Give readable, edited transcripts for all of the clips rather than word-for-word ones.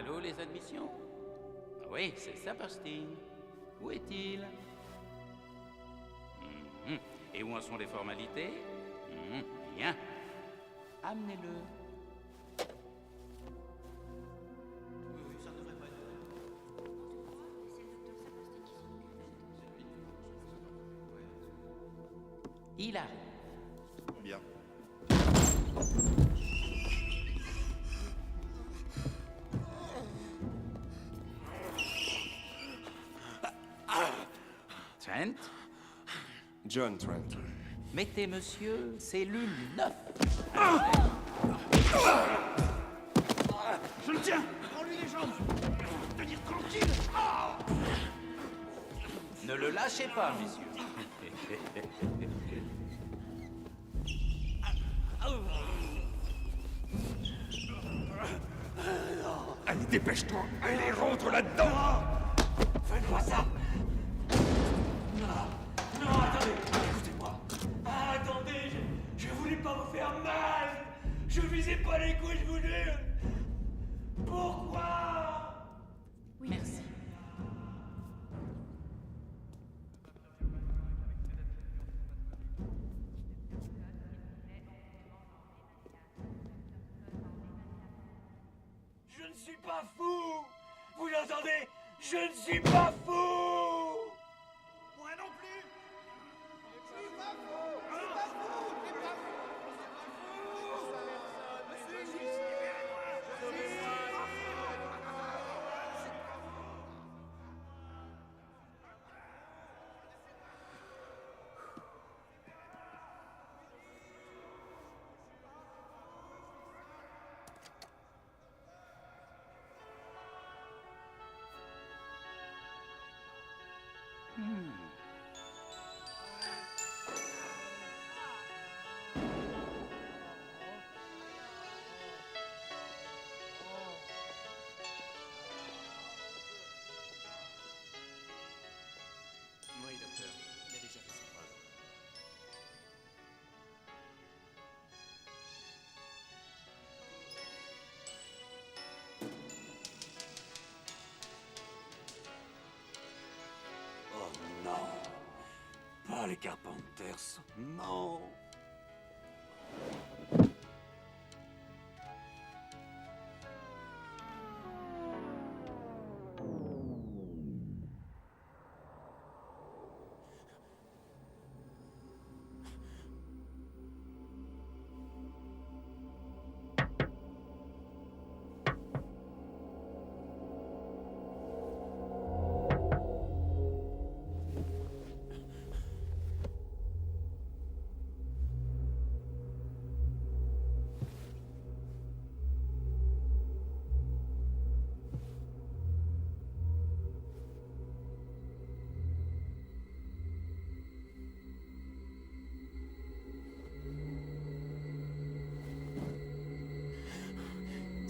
Allô, les admissions? Ah oui, c'est Saperstein. Où est-il? Et où en sont les formalités? Bien. Amenez-le. Il arrive. Bien. Trent? John Trent. Mettez monsieur cellule 9. Je le tiens. Prends-lui les jambes. Tenir tranquille. Ne le lâchez pas, messieurs. Allez, dépêche-toi. Allez, rentre là-dedans. Faites-moi ça. Non, attendez. Écoutez-moi. Attendez, je voulais pas vous faire mal. Je visais pas les coups, je vous jure. Pourquoi? Merci. Je ne suis pas fou. Vous l'entendez? Je ne suis pas fou. Moi non plus. Je suis pas fou. Je suis pas fou. Je suis pas Oui, docteur. Il a déjà fait ses preuves. Oh non. Pas les Carpenters. Non.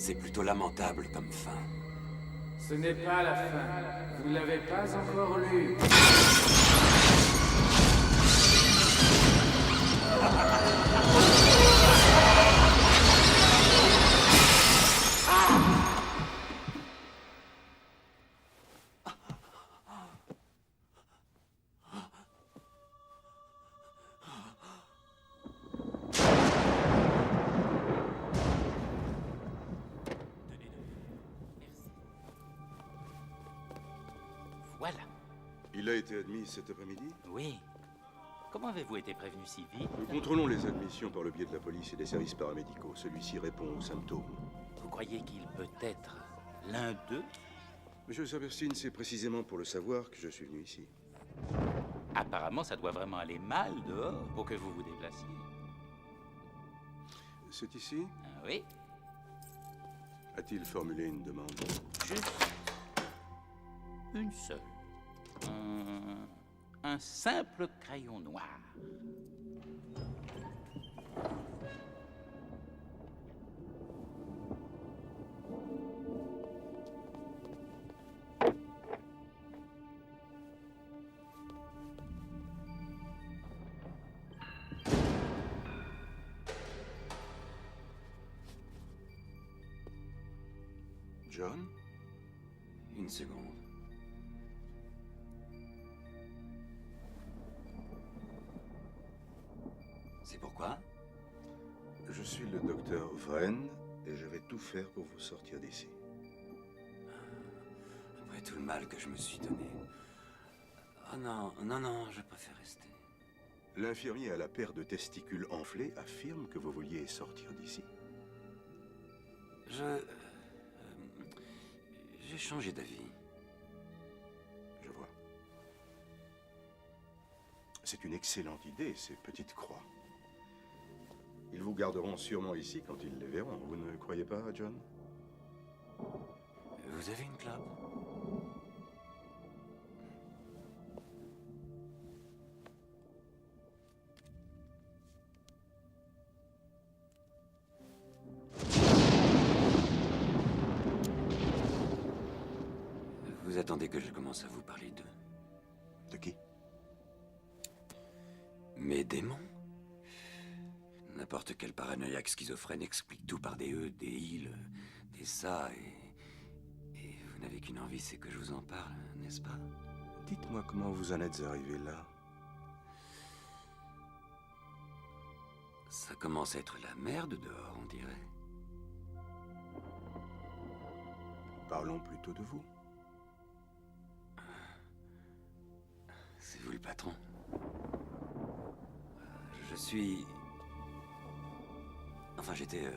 C'est plutôt lamentable comme fin. Ce n'est pas la fin. Vous ne l'avez pas encore lu. Voilà. Il a été admis cet après-midi? Oui. Comment avez-vous été prévenu si vite? Nous contrôlons les admissions par le biais de la police et des services paramédicaux. Celui-ci répond aux symptômes. Vous croyez qu'il peut être l'un d'eux? Monsieur Saperstein, c'est précisément pour le savoir que je suis venu ici. Apparemment, ça doit vraiment aller mal dehors pour que vous vous déplaciez. C'est ici? Ah oui? A-t-il formulé une demande? Juste une seule. Un simple crayon noir. John? Une seconde. C'est pourquoi? Je suis le docteur Wren et je vais tout faire pour vous sortir d'ici. Après tout le mal que je me suis donné. Oh non, non, non, je préfère rester. L'infirmier à la paire de testicules enflés affirme que vous vouliez sortir d'ici. J'ai changé d'avis. Je vois. C'est une excellente idée, ces petites croix. Ils vous garderont sûrement ici quand ils les verront. Vous ne croyez pas, John? Vous avez une clope? Vous attendez que je commence à vous parler d'eux? De qui? Mes démons? N'importe quel paranoïaque schizophrène explique tout par des des ils, des ça, et vous n'avez qu'une envie, c'est que je vous en parle, n'est-ce pas? Dites-moi comment vous en êtes arrivé là. Ça commence à être la merde dehors, on dirait. Parlons plutôt de vous. C'est vous le patron. Je suis... Enfin, j'étais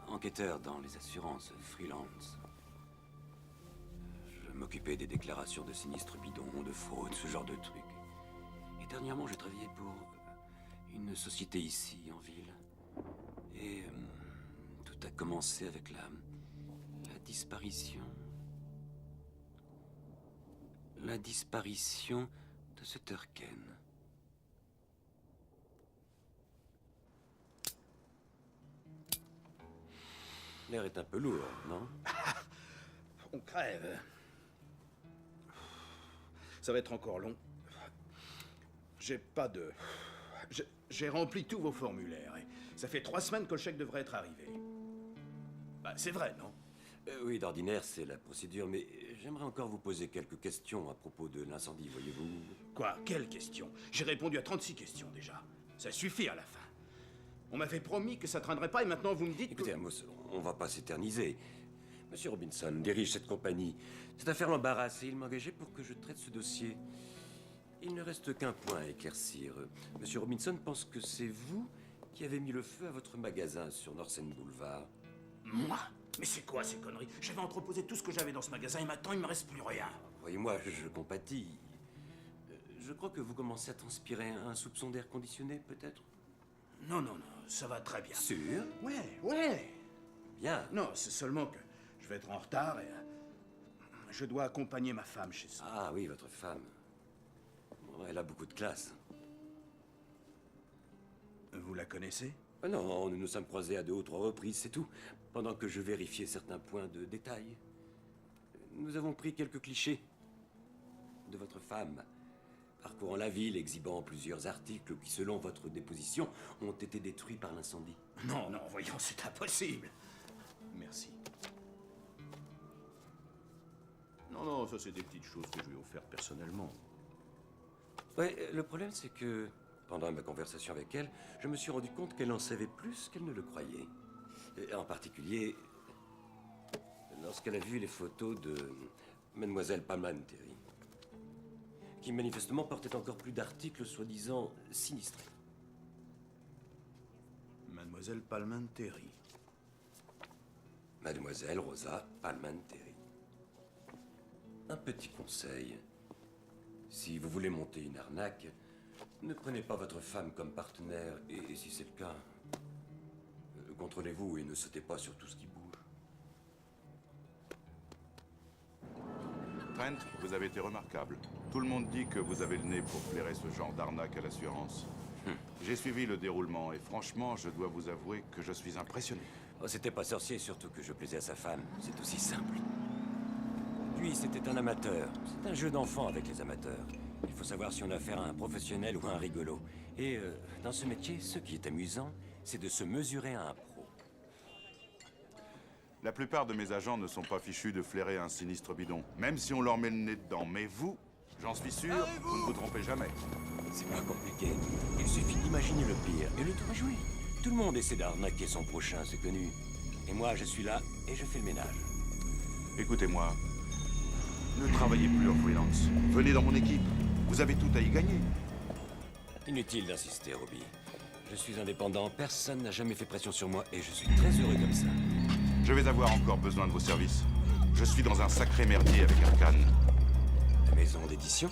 enquêteur dans les assurances, freelance. Je m'occupais des déclarations de sinistres bidons, de fraude, ce genre de trucs. Et dernièrement, j'ai travaillé pour une société ici, en ville. Et tout a commencé avec la disparition... La disparition de ce Turken. L'air est un peu lourd, non? On crève. Ça va être encore long. J'ai pas de... J'ai rempli tous vos formulaires et ça fait 3 semaines que le chèque devrait être arrivé. Bah, c'est vrai, non? Oui, d'ordinaire, c'est la procédure, mais j'aimerais encore vous poser quelques questions à propos de l'incendie, voyez-vous. Quoi? Quelle question? J'ai répondu à 36 questions déjà. Ça suffit à la fin. On m'avait promis que ça traînerait pas et maintenant vous me dites Écoutez, que... Amos, on va pas s'éterniser. Monsieur Robinson dirige cette compagnie. Cette affaire l'embarrasse et il m'a engagé pour que je traite ce dossier. Il ne reste qu'un point à éclaircir. Monsieur Robinson pense que c'est vous qui avez mis le feu à votre magasin sur Norsen Boulevard. Moi? Mais c'est quoi ces conneries? J'avais entreposé tout ce que j'avais dans ce magasin et maintenant il me reste plus rien. Voyez-moi, je compatis. Je crois que vous commencez à transpirer un soupçon d'air conditionné, peut-être? Non, non, non, ça va très bien. Sûr? Ouais. Bien. Non, c'est seulement que je vais être en retard et... je dois accompagner ma femme chez ça. Ah oui, votre femme. Bon, elle a beaucoup de classe. Vous la connaissez? Non, nous nous sommes croisés à 2 ou 3 reprises, c'est tout. Pendant que je vérifiais certains points de détail. Nous avons pris quelques clichés de votre femme, parcourant la ville, exhibant plusieurs articles qui, selon votre déposition, ont été détruits par l'incendie. Non, non, voyons, c'est impossible. Merci. Non, non, ça c'est des petites choses que je lui ai offertes personnellement. Ouais, le problème c'est que, pendant ma conversation avec elle, je me suis rendu compte qu'elle en savait plus qu'elle ne le croyait. Et en particulier, lorsqu'elle a vu les photos de Mademoiselle Palmanteri, qui manifestement portait encore plus d'articles soi-disant sinistrés. Mademoiselle Palmanteri. Mademoiselle Rosa Palmanteri. Un petit conseil. Si vous voulez monter une arnaque, ne prenez pas votre femme comme partenaire, et si c'est le cas, contrôlez-vous et ne sautez pas sur tout ce qui bouge. Trent, vous avez été remarquable. Tout le monde dit que vous avez le nez pour flairer ce genre d'arnaque à l'assurance. J'ai suivi le déroulement et franchement, je dois vous avouer que je suis impressionné. Oh, c'était pas sorcier, surtout que je plaisais à sa femme. C'est aussi simple. Lui, c'était un amateur. C'est un jeu d'enfant avec les amateurs. Il faut savoir si on a affaire à un professionnel ou à un rigolo. Et dans ce métier, ce qui est amusant, c'est de se mesurer à un pro. La plupart de mes agents ne sont pas fichus de flairer un sinistre bidon, même si on leur met le nez dedans. Mais vous, j'en suis sûr, vous ne vous trompez jamais. C'est pas compliqué. Il suffit d'imaginer le pire et le tour est joué. Tout le monde essaie d'arnaquer son prochain, c'est connu. Et moi, je suis là et je fais le ménage. Écoutez-moi, ne travaillez plus en freelance. Venez dans mon équipe. Vous avez tout à y gagner. Inutile d'insister, Robbie. Je suis indépendant, personne n'a jamais fait pression sur moi et je suis très heureux comme ça. Je vais avoir encore besoin de vos services. Je suis dans un sacré merdier avec Arkane. La maison d'édition?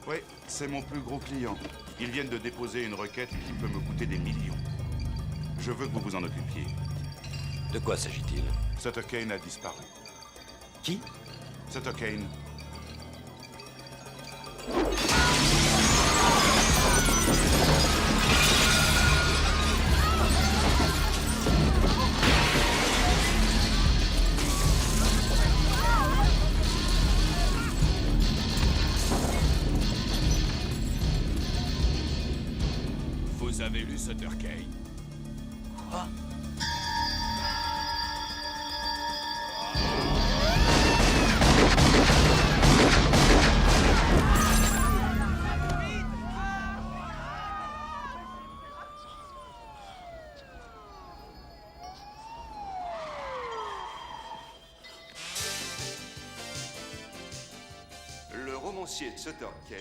Oui, c'est mon plus gros client. Ils viennent de déposer une requête qui peut me coûter des millions. Je veux que vous vous en occupiez. De quoi s'agit-il? Sutter Kane a disparu. Qui? Sutter Kane. Vous avez lu Sutter Kane? Quoi? Le romancier Sutter Kane,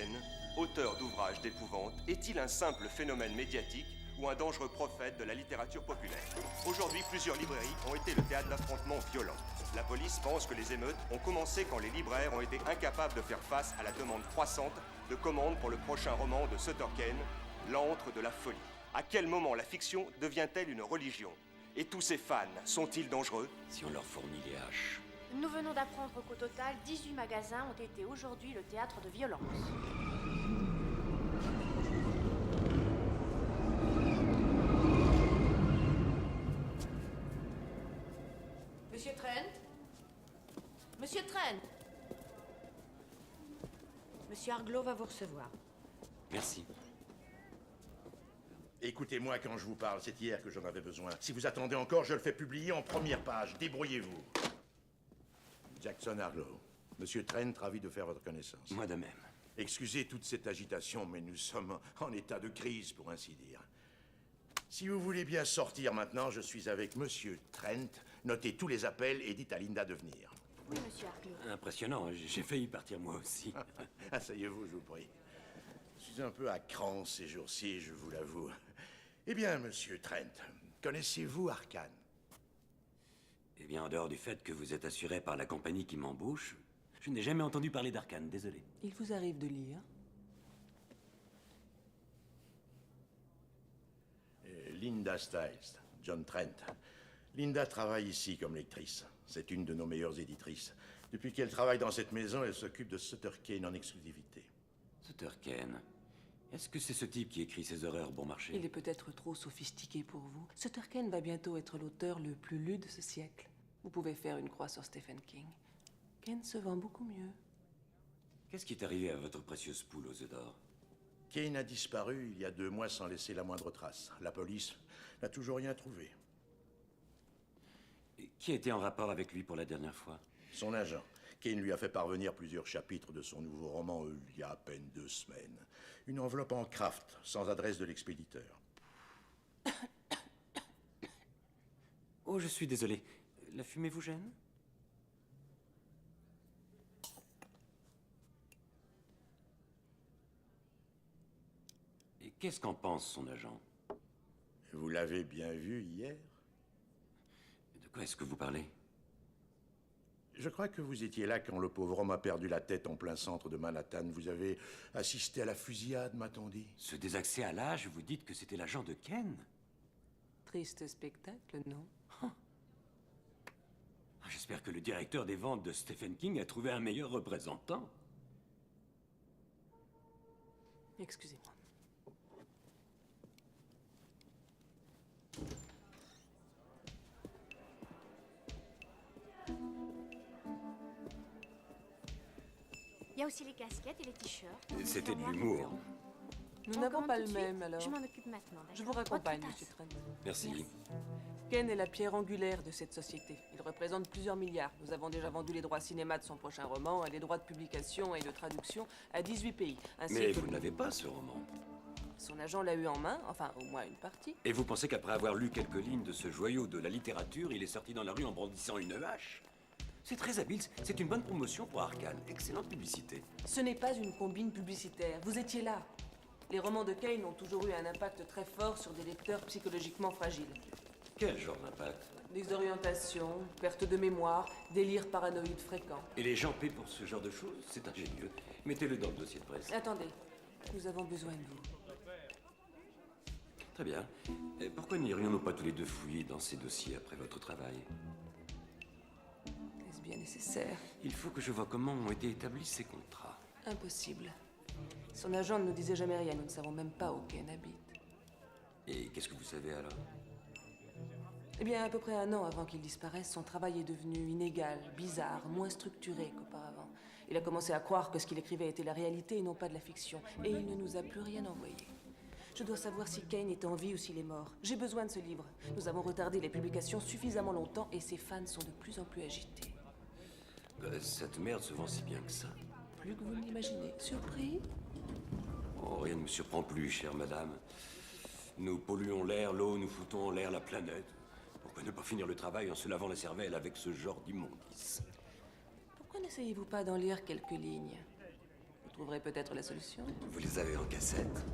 auteur d'ouvrages d'épouvante, est-il un simple phénomène médiatique ou un dangereux prophète de la littérature populaire? Aujourd'hui, plusieurs librairies ont été le théâtre d'affrontements violents. La police pense que les émeutes ont commencé quand les libraires ont été incapables de faire face à la demande croissante de commandes pour le prochain roman de Sutter Kane, L'antre de la folie. À quel moment la fiction devient-elle une religion? Et tous ces fans sont-ils dangereux? Si on leur fournit les haches. Nous venons d'apprendre qu'au total, 18 magasins ont été aujourd'hui le théâtre de violence. Monsieur Trent? Monsieur Trent? Monsieur Harglow va vous recevoir. Merci. Écoutez-moi quand je vous parle, c'est hier que j'en avais besoin. Si vous attendez encore, je le fais publier en première page. Débrouillez-vous. Jackson Harglow. Monsieur Trent, ravi de faire votre connaissance. Moi de même. Excusez toute cette agitation, mais nous sommes en état de crise, pour ainsi dire. Si vous voulez bien sortir maintenant, je suis avec Monsieur Trent. Notez tous les appels et dites à Linda de venir. Oui, monsieur Harglow. Impressionnant, j'ai failli partir moi aussi. Asseyez-vous, je vous prie. Je suis un peu à cran ces jours-ci, je vous l'avoue. Eh bien, Monsieur Trent, connaissez-vous Arkane? Eh bien, en dehors du fait que vous êtes assuré par la compagnie qui m'embauche, je n'ai jamais entendu parler d'Arkane, désolé. Il vous arrive de lire? Linda Stiles, John Trent. Linda travaille ici comme lectrice. C'est une de nos meilleures éditrices. Depuis qu'elle travaille dans cette maison, elle s'occupe de Sutter Kane en exclusivité. Sutter Kane. Est-ce que c'est ce type qui écrit ces horreurs bon marché? Il est peut-être trop sophistiqué pour vous. Sutter Kane va bientôt être l'auteur le plus lu de ce siècle. Vous pouvez faire une croix sur Stephen King. Kane se vend beaucoup mieux. Qu'est-ce qui est arrivé à votre précieuse poule aux œufs d'or? Kane a disparu il y a 2 mois sans laisser la moindre trace. La police n'a toujours rien trouvé. Et qui était en rapport avec lui pour la dernière fois? Son agent. Kane lui a fait parvenir plusieurs chapitres de son nouveau roman il y a à peine 2 semaines. Une enveloppe en craft, sans adresse de l'expéditeur. Oh, je suis désolé. La fumée vous gêne? Et qu'est-ce qu'en pense son agent? Vous l'avez bien vu hier? De quoi est-ce que vous parlez? Je crois que vous étiez là quand le pauvre homme a perdu la tête en plein centre de Manhattan. Vous avez assisté à la fusillade, m'a-t-on dit? Ce désaccès à l'âge, vous dites que c'était l'agent de Ken? Triste spectacle, non? J'espère que le directeur des ventes de Stephen King a trouvé un meilleur représentant. Excusez-moi. Il y a aussi les casquettes et les t-shirts. C'était de l'humour. Nous n'avons pas le même, alors. Je m'en occupe maintenant, d'accord? Je vous raccompagne, Votre tasse. monsieur Trent. Merci. Merci. Ken est la pierre angulaire de cette société. Il représente plusieurs milliards. Nous avons déjà vendu les droits cinéma de son prochain roman et les droits de publication et de traduction à 18 pays. Mais vous n'avez pas ce roman. Son agent l'a eu en main, enfin au moins une partie. Et vous pensez qu'après avoir lu quelques lignes de ce joyau de la littérature, il est sorti dans la rue en brandissant une hache? C'est très habile, c'est une bonne promotion pour Arkane. Excellente publicité. Ce n'est pas une combine publicitaire, vous étiez là. Les romans de Kane ont toujours eu un impact très fort sur des lecteurs psychologiquement fragiles. Quel genre d'impact? Désorientation, perte de mémoire, délire paranoïde fréquent. Et les gens paient pour ce genre de choses? C'est ingénieux. Mettez-le dans le dossier de presse. Attendez, nous avons besoin de vous. Très bien. Et pourquoi n'irions-nous pas tous les deux fouiller dans ces dossiers après votre travail? Est-ce bien nécessaire? Il faut que je vois comment ont été établis ces contrats. Impossible. Son agent ne nous disait jamais rien, nous ne savons même pas où Ken habite. Et qu'est-ce que vous savez alors? Eh bien, à peu près 1 an avant qu'il disparaisse, son travail est devenu inégal, bizarre, moins structuré qu'auparavant. Il a commencé à croire que ce qu'il écrivait était la réalité et non pas de la fiction, et il ne nous a plus rien envoyé. Je dois savoir si Kane est en vie ou s'il est mort. J'ai besoin de ce livre. Nous avons retardé les publications suffisamment longtemps et ses fans sont de plus en plus agités. Cette merde se vend si bien que ça. Plus que vous ne l'imaginez. Surpris? Oh, rien ne me surprend plus, chère madame. Nous polluons l'air, l'eau, nous foutons en l'air la planète. Pourquoi ne pas finir le travail en se lavant la cervelle avec ce genre d'immondice? Pourquoi n'essayez-vous pas d'en lire quelques lignes? Vous trouverez peut-être la solution. Vous les avez en cassette?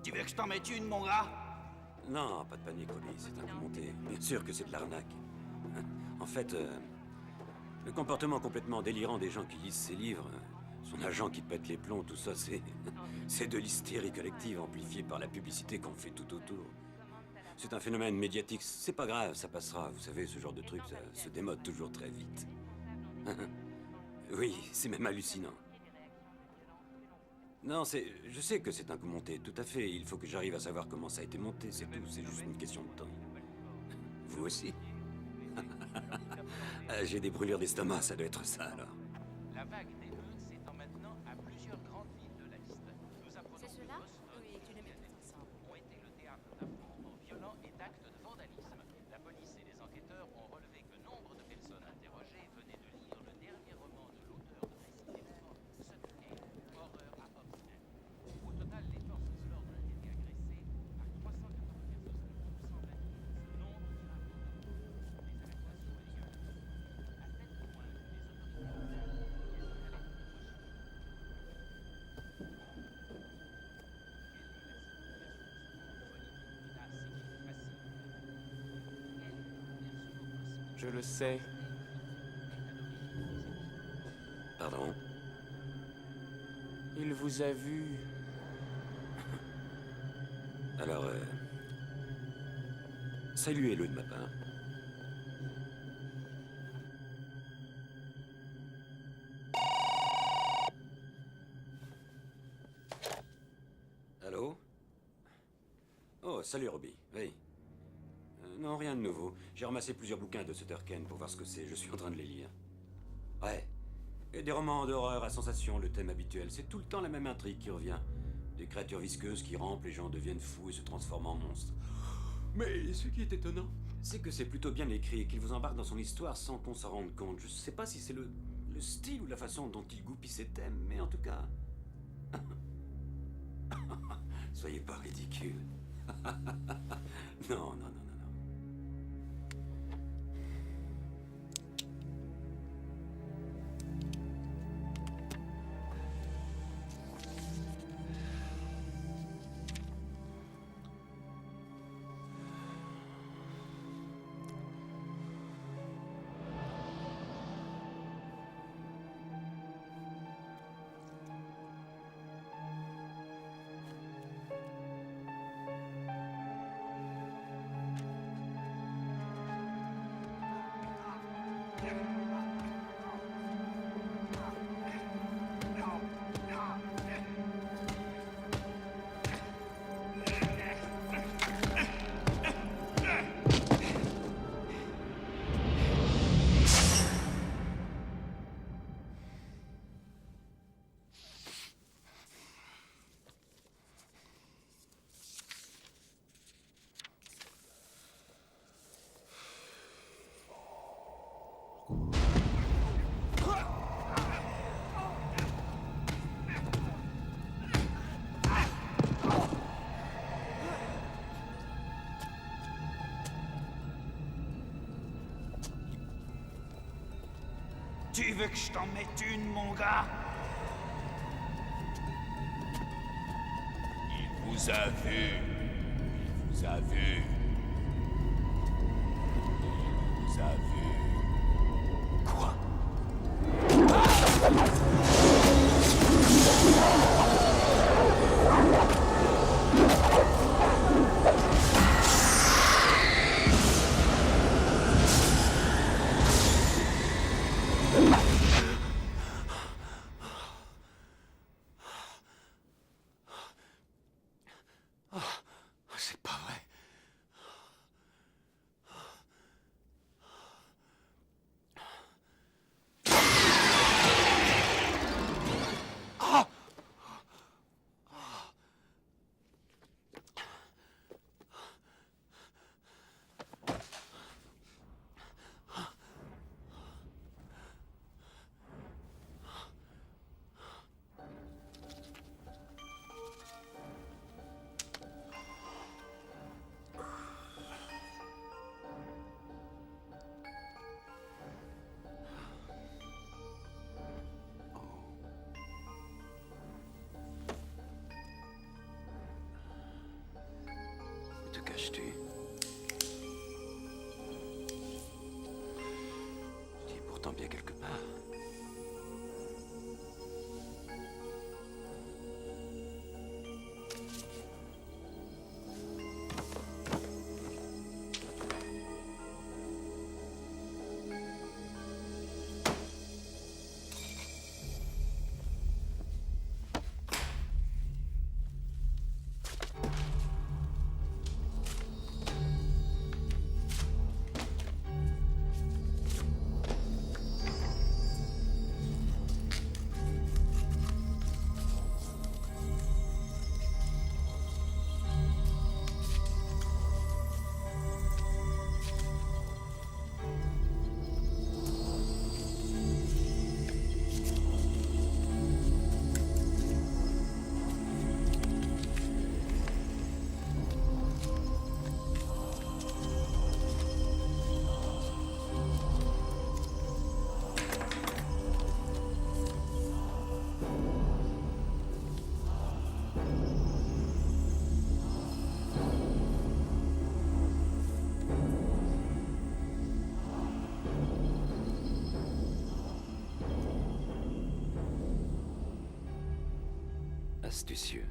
Tu veux que je t'en mette une, mon gars? Non, pas de panique, Oli, c'est un coup monté. Bien sûr que c'est de l'arnaque. En fait, le comportement complètement délirant des gens qui lisent ces livres, son agent qui pète les plombs, tout ça, c'est de l'hystérie collective amplifiée par la publicité qu'on fait tout autour. C'est un phénomène médiatique, c'est pas grave, ça passera. Vous savez, ce genre de truc, ça se démode toujours très vite. Oui, c'est même hallucinant. Non, je sais que c'est un coup monté, tout à fait. Il faut que j'arrive à savoir comment ça a été monté, c'est tout. C'est juste une question de temps. Vous aussi? J'ai des brûlures d'estomac, ça doit être ça, alors. La vague d'émeutes s'étend maintenant à plusieurs grandes villes de la liste. Nous apprenons C'est cela? Oui, tu les mets tous ensemble. ont été le théâtre d'affrontements violents et d'actes de vandalisme. La police et les enquêteurs ont relevé que nombre de personnes interrogées venaient de lire le dernier roman de l'auteur de précisément Sutter Kane, Horreur à Obstinate. Au total, les forces de l'ordre ont été agressées par 394 220 ce nombre sera des arrestations et des violences. À tel point que les autorités Je le sais. Pardon? Il vous a vu. Alors, saluez-le de ma part. Allô? Oh, salut Robbie, oui. Non, rien de nouveau. J'ai ramassé plusieurs bouquins de Sutter Kane pour voir ce que c'est. Je suis en train de les lire. Ouais. Et des romans d'horreur à sensation, le thème habituel. C'est tout le temps la même intrigue qui revient. Des créatures visqueuses qui rampent, les gens deviennent fous et se transforment en monstres. Mais ce qui est étonnant, c'est que c'est plutôt bien écrit et qu'il vous embarque dans son histoire sans qu'on s'en rende compte. Je sais pas si c'est le style ou la façon dont il goupille ses thèmes, mais en tout cas... Soyez pas ridicule. Non, non, non. Tu veux que je t'en mette une, mon gars? Il vous a vu. Il vous a vu. Il vous a vu. Quoi? C'est pas vrai. Où te caches-tu? Tu es pourtant bien quelque part. Astucieux.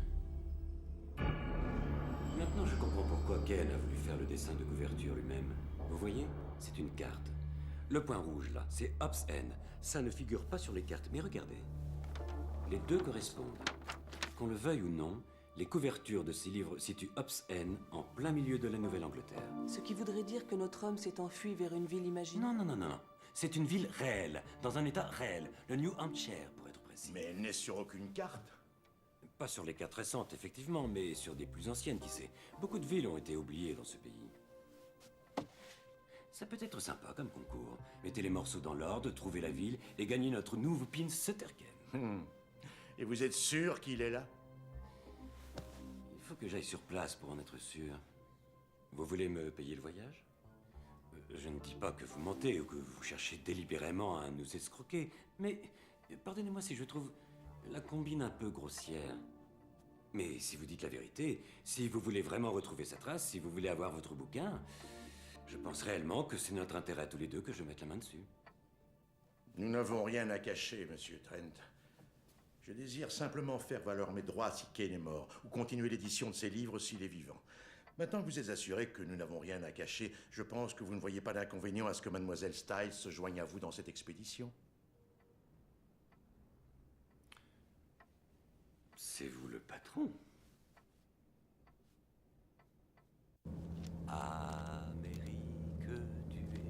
Maintenant, je comprends pourquoi Ken a voulu faire le dessin de couverture lui-même. Vous voyez, c'est une carte. Le point rouge, là, c'est Ops N. Ça ne figure pas sur les cartes, mais regardez. Les deux correspondent. Qu'on le veuille ou non, les couvertures de ces livres situent Ops N en plein milieu de la Nouvelle-Angleterre. Ce qui voudrait dire que notre homme s'est enfui vers une ville imaginaire. Non. C'est une ville réelle, dans un état réel. Le New Hampshire, pour être précis. Mais elle n'est sur aucune carte. Pas sur les cartes récentes, effectivement, mais sur des plus anciennes, qui sait. Beaucoup de villes ont été oubliées dans ce pays. Ça peut être sympa comme concours. Mettez les morceaux dans l'ordre, trouvez la ville et gagnez notre nouveau pin Sutterken. Et vous êtes sûr qu'il est là? Il faut que j'aille sur place pour en être sûr. Vous voulez me payer le voyage? Je ne dis pas que vous mentez ou que vous cherchez délibérément à nous escroquer, mais pardonnez-moi si je trouve la combine un peu grossière. Mais si vous dites la vérité, si vous voulez vraiment retrouver sa trace, si vous voulez avoir votre bouquin, je pense réellement que c'est notre intérêt à tous les deux que je mette la main dessus. Nous n'avons rien à cacher, Monsieur Trent. Je désire simplement faire valoir mes droits si Kane est mort, ou continuer l'édition de ses livres s'il est vivant. Maintenant que vous êtes assuré que nous n'avons rien à cacher, je pense que vous ne voyez pas d'inconvénient à ce que Mademoiselle Styles se joigne à vous dans cette expédition. C'est vous le patron. Amérique, tu es.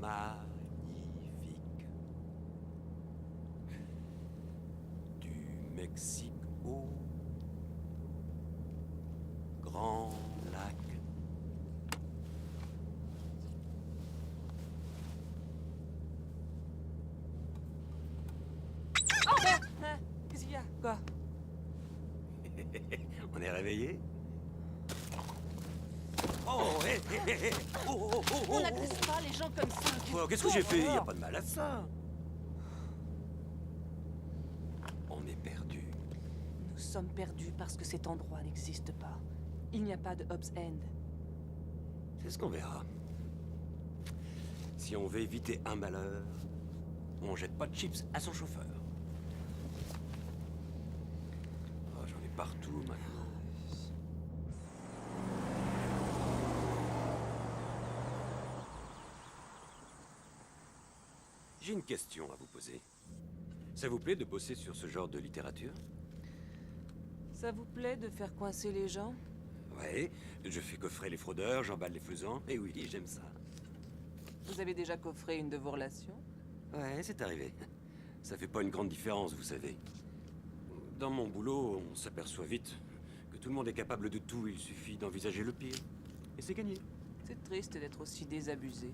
Magnifique. Du Mexique au Grand Lac. Qu'est-ce qu'il y a? Quoi? On est réveillé? On n'accuse pas les gens comme ça. Oh, qu'est-ce que j'ai fait? Y a pas de mal à ça. On est perdu. Nous sommes perdus parce que cet endroit n'existe pas. Il n'y a pas de Hobbs End. C'est ce qu'on verra. Si on veut éviter un malheur, on jette pas de chips à son chauffeur. Oh, j'en ai partout maintenant. J'ai une question à vous poser. Ça vous plaît de bosser sur ce genre de littérature? Ça vous plaît de faire coincer les gens? Ouais, je fais coffrer les fraudeurs, j'emballe les faisans. Et oui, j'aime ça. Vous avez déjà coffré une de vos relations? Ouais, c'est arrivé. Ça fait pas une grande différence, vous savez. Dans mon boulot, on s'aperçoit vite que tout le monde est capable de tout, il suffit d'envisager le pire. Et c'est gagné. C'est triste d'être aussi désabusé.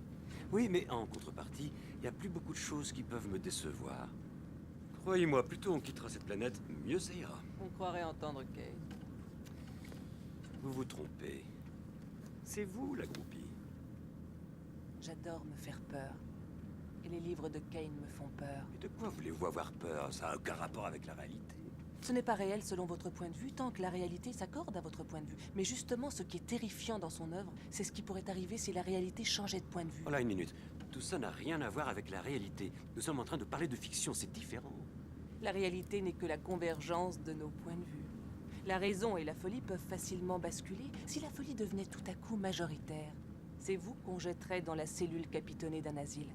Oui, mais en contrepartie, il n'y a plus beaucoup de choses qui peuvent me décevoir. Croyez-moi, plus tôt on quittera cette planète, mieux ça ira. On croirait entendre Kate. Vous vous trompez. C'est vous, la groupie. J'adore me faire peur. Et les livres de Kane me font peur. Mais de quoi voulez-vous avoir peur? Ça n'a aucun rapport avec la réalité. Ce n'est pas réel selon votre point de vue, tant que la réalité s'accorde à votre point de vue. Mais justement, ce qui est terrifiant dans son œuvre, c'est ce qui pourrait arriver si la réalité changeait de point de vue. Voilà, une minute. Tout ça n'a rien à voir avec la réalité. Nous sommes en train de parler de fiction, c'est différent. La réalité n'est que la convergence de nos points de vue. La raison et la folie peuvent facilement basculer si la folie devenait tout à coup majoritaire. C'est vous qu'on jetterait dans la cellule capitonnée d'un asile.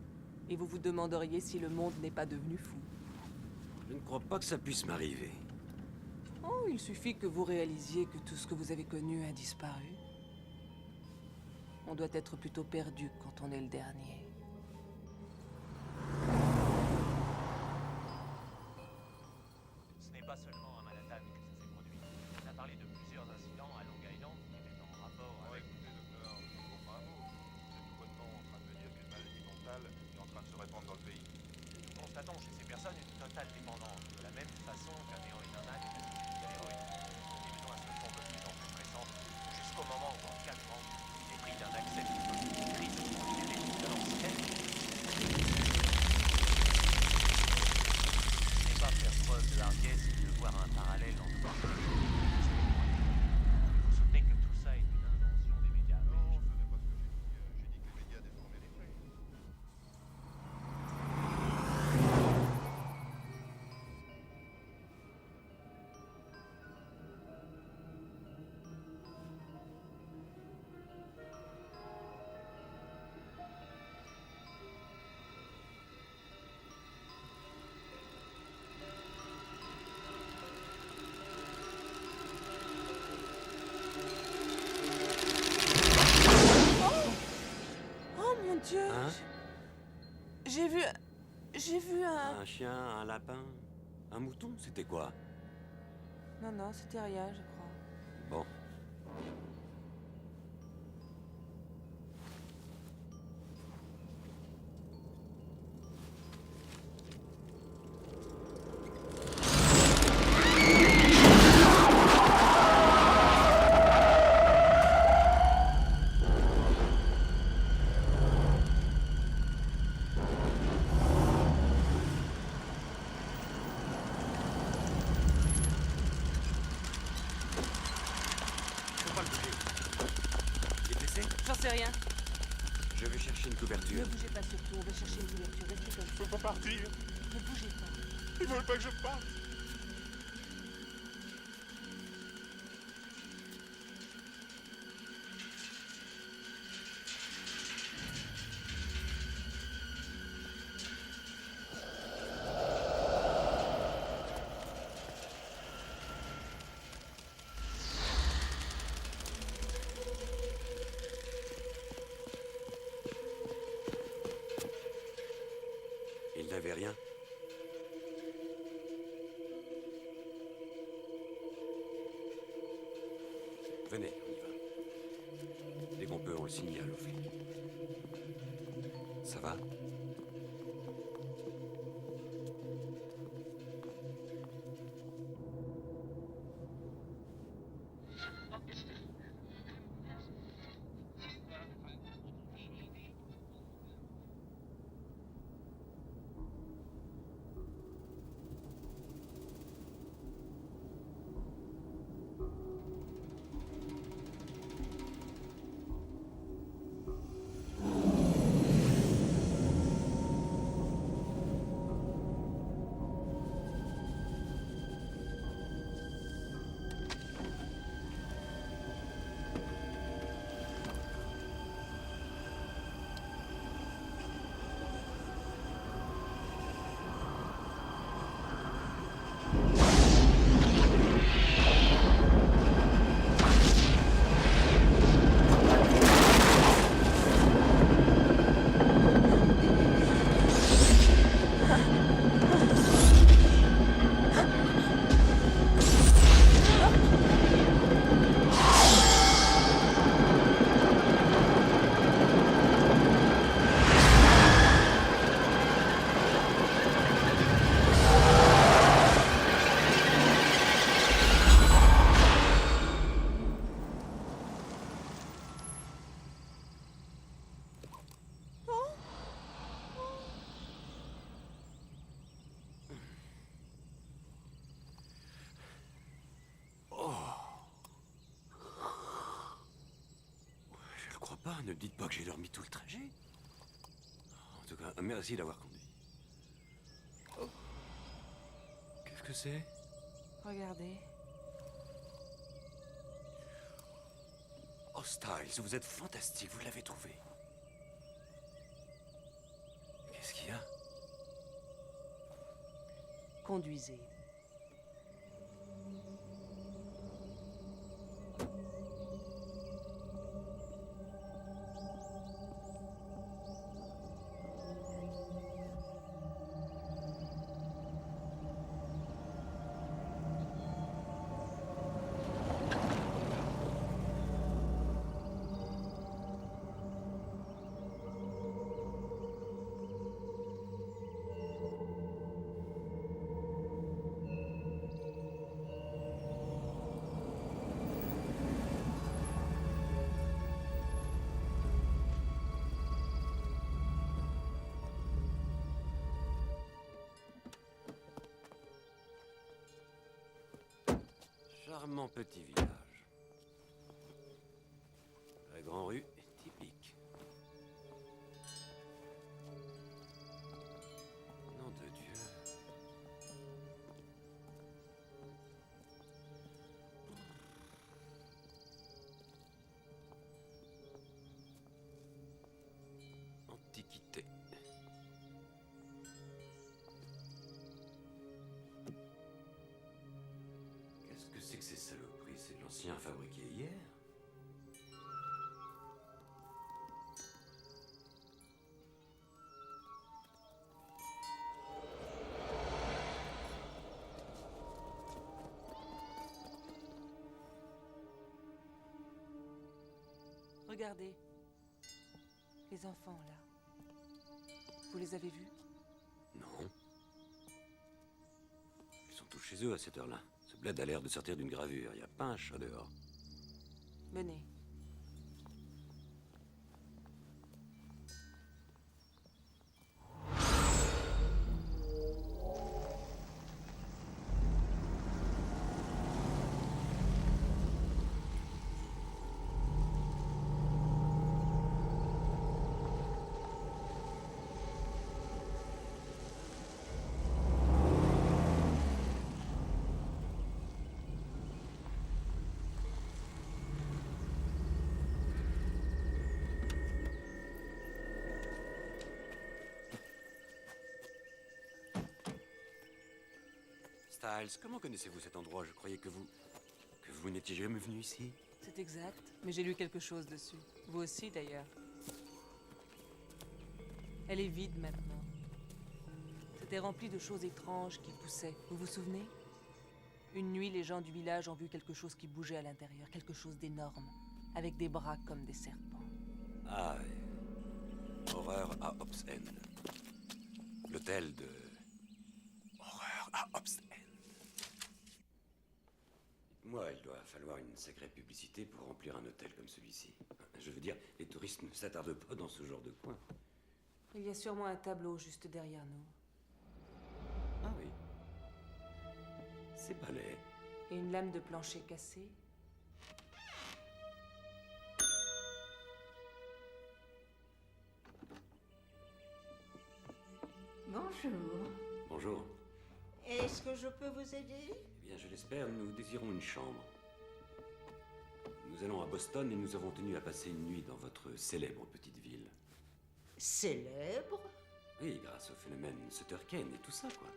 Et vous vous demanderiez si le monde n'est pas devenu fou. Je ne crois pas que ça puisse m'arriver. Oh, il suffit que vous réalisiez que tout ce que vous avez connu a disparu. On doit être plutôt perdu quand on est le dernier. Ce n'est pas seulement à Manhattan que ça s'est produit. On a parlé de plusieurs incidents à Long Island qui étaient en rapport avec... Écoutez, docteur, je ne comprends pas un mot. Vous êtes tout bonnement en train de me dire qu'une maladie mentale est en train de se répandre dans le pays. Nous constatons chez ces personnes une totale dépendance, de la même façon qu'un héroïnomane est addict à l'héroïne. Les besoins se font de plus en plus pressants, jusqu'au moment où, en 4 ans, il est pris d'un accès de folie, crise de frontière et de l'ancienne. Ce n'est pas faire preuve de largesse de voir un parallèle entre... Vous soutenez que tout ça est une invention des médias. Non, ce n'est pas ce que j'ai dit. J'ai dit que les médias déformaient les faits. Oh mon Dieu! Hein? J'ai vu un... Un chien, un lapin, un mouton, c'était quoi? Non, non, c'était rien, je crois. Bon. Faut pas le bouger. Il est blessé? J'en sais rien. Je vais chercher une couverture. Ne bougez pas surtout, on va chercher une couverture. Restez comme ça. Je peux pas partir. Ne bougez pas. Ils veulent pas que je parte. Il n'avait rien. Venez, on y va. Dès qu'on peut, on le signale au flic. Ça va? ne me dites pas que j'ai dormi tout le trajet. En tout cas, merci d'avoir conduit. Oh. Qu'est-ce que c'est? Regardez. Oh, Styles, vous êtes fantastique, vous l'avez trouvé. Qu'est-ce qu'il y a? Conduisez. Charmant petit village. La grande rue est typique. Nom de Dieu. Antiquité. Qu'est-ce que c'est que ces saloperies? C'est de l'ancien fabriqué hier? Regardez. Les enfants, là. Vous les avez vus? Non. Ils sont tous chez eux à cette heure-là. Ce bled a l'air de sortir d'une gravure. Il n'y a pas un chat dehors. Venez. Styles, comment connaissez-vous cet endroit? Je croyais que vous n'étiez jamais venu ici. C'est exact, mais j'ai lu quelque chose dessus. Vous aussi, d'ailleurs. Elle est vide maintenant. C'était rempli de choses étranges qui poussaient. Vous vous souvenez? Une nuit, les gens du village ont vu quelque chose qui bougeait à l'intérieur, quelque chose d'énorme, avec des bras comme des serpents. Ah, oui. Horreur à Hobbs End. L'hôtel de... Horreur à Hobbs End. Moi, il doit falloir une sacrée publicité pour remplir un hôtel comme celui-ci. Je veux dire, les touristes ne s'attardent pas dans ce genre de coin. Il y a sûrement un tableau juste derrière nous. Ah oui. C'est balai. Et une lame de plancher cassée. Bonjour. Bonjour. Est-ce que je peux vous aider? Eh bien, je l'espère, nous désirons une chambre. Nous allons à Boston et nous avons tenu à passer une nuit dans votre célèbre petite ville. Célèbre? Oui, grâce au phénomène Sutter Kane et tout ça, quoi.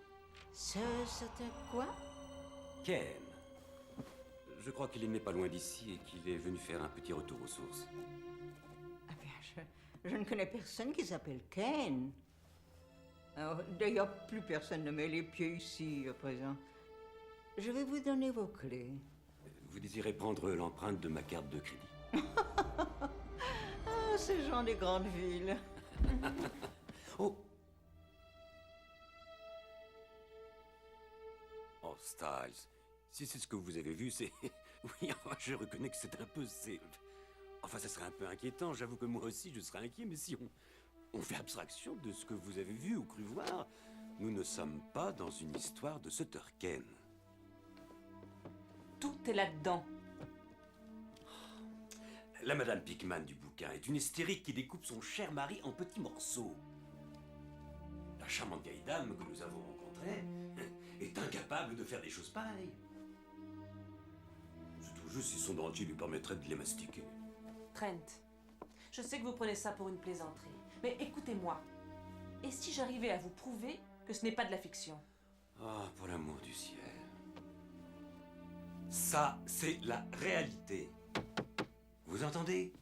C'était quoi? Kane. Je crois qu'il n'est pas loin d'ici et qu'il est venu faire un petit retour aux sources. Ah bien, je ne connais personne qui s'appelle Kane. D'ailleurs, plus personne ne met les pieds ici à présent. Je vais vous donner vos clés. Vous désirez prendre l'empreinte de ma carte de crédit? Ah, ces gens des grandes villes. Oh! Oh, Styles, si c'est ce que vous avez vu, c'est... Oui, enfin, je reconnais que c'est un peu... Enfin, ça serait un peu inquiétant, j'avoue que moi aussi je serais inquiet, mais si on fait abstraction de ce que vous avez vu ou cru voir, nous ne sommes pas dans une histoire de Sutter Kane. Tout est là-dedans. La Madame Pickman du bouquin est une hystérique qui découpe son cher mari en petits morceaux. La charmante vieille dame que nous avons rencontrée est incapable de faire des choses pareilles. C'est tout juste si son dentier lui permettrait de les mastiquer. Trent, je sais que vous prenez ça pour une plaisanterie, mais écoutez-moi. Et si j'arrivais à vous prouver que ce n'est pas de la fiction? Ah, pour l'amour du ciel. Ça, c'est la réalité. Vous entendez?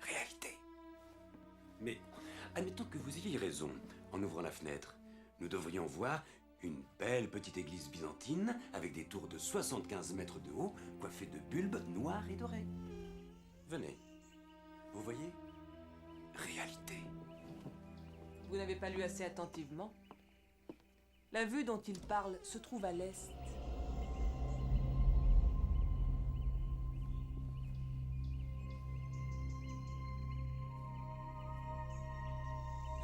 Réalité. Mais admettons que vous ayez raison. En ouvrant la fenêtre, nous devrions voir une belle petite église byzantine avec des tours de 75 mètres de haut, coiffées de bulbes noirs et dorés. Venez. Vous voyez? Réalité. Vous n'avez pas lu assez attentivement. La vue dont il parle se trouve à l'est.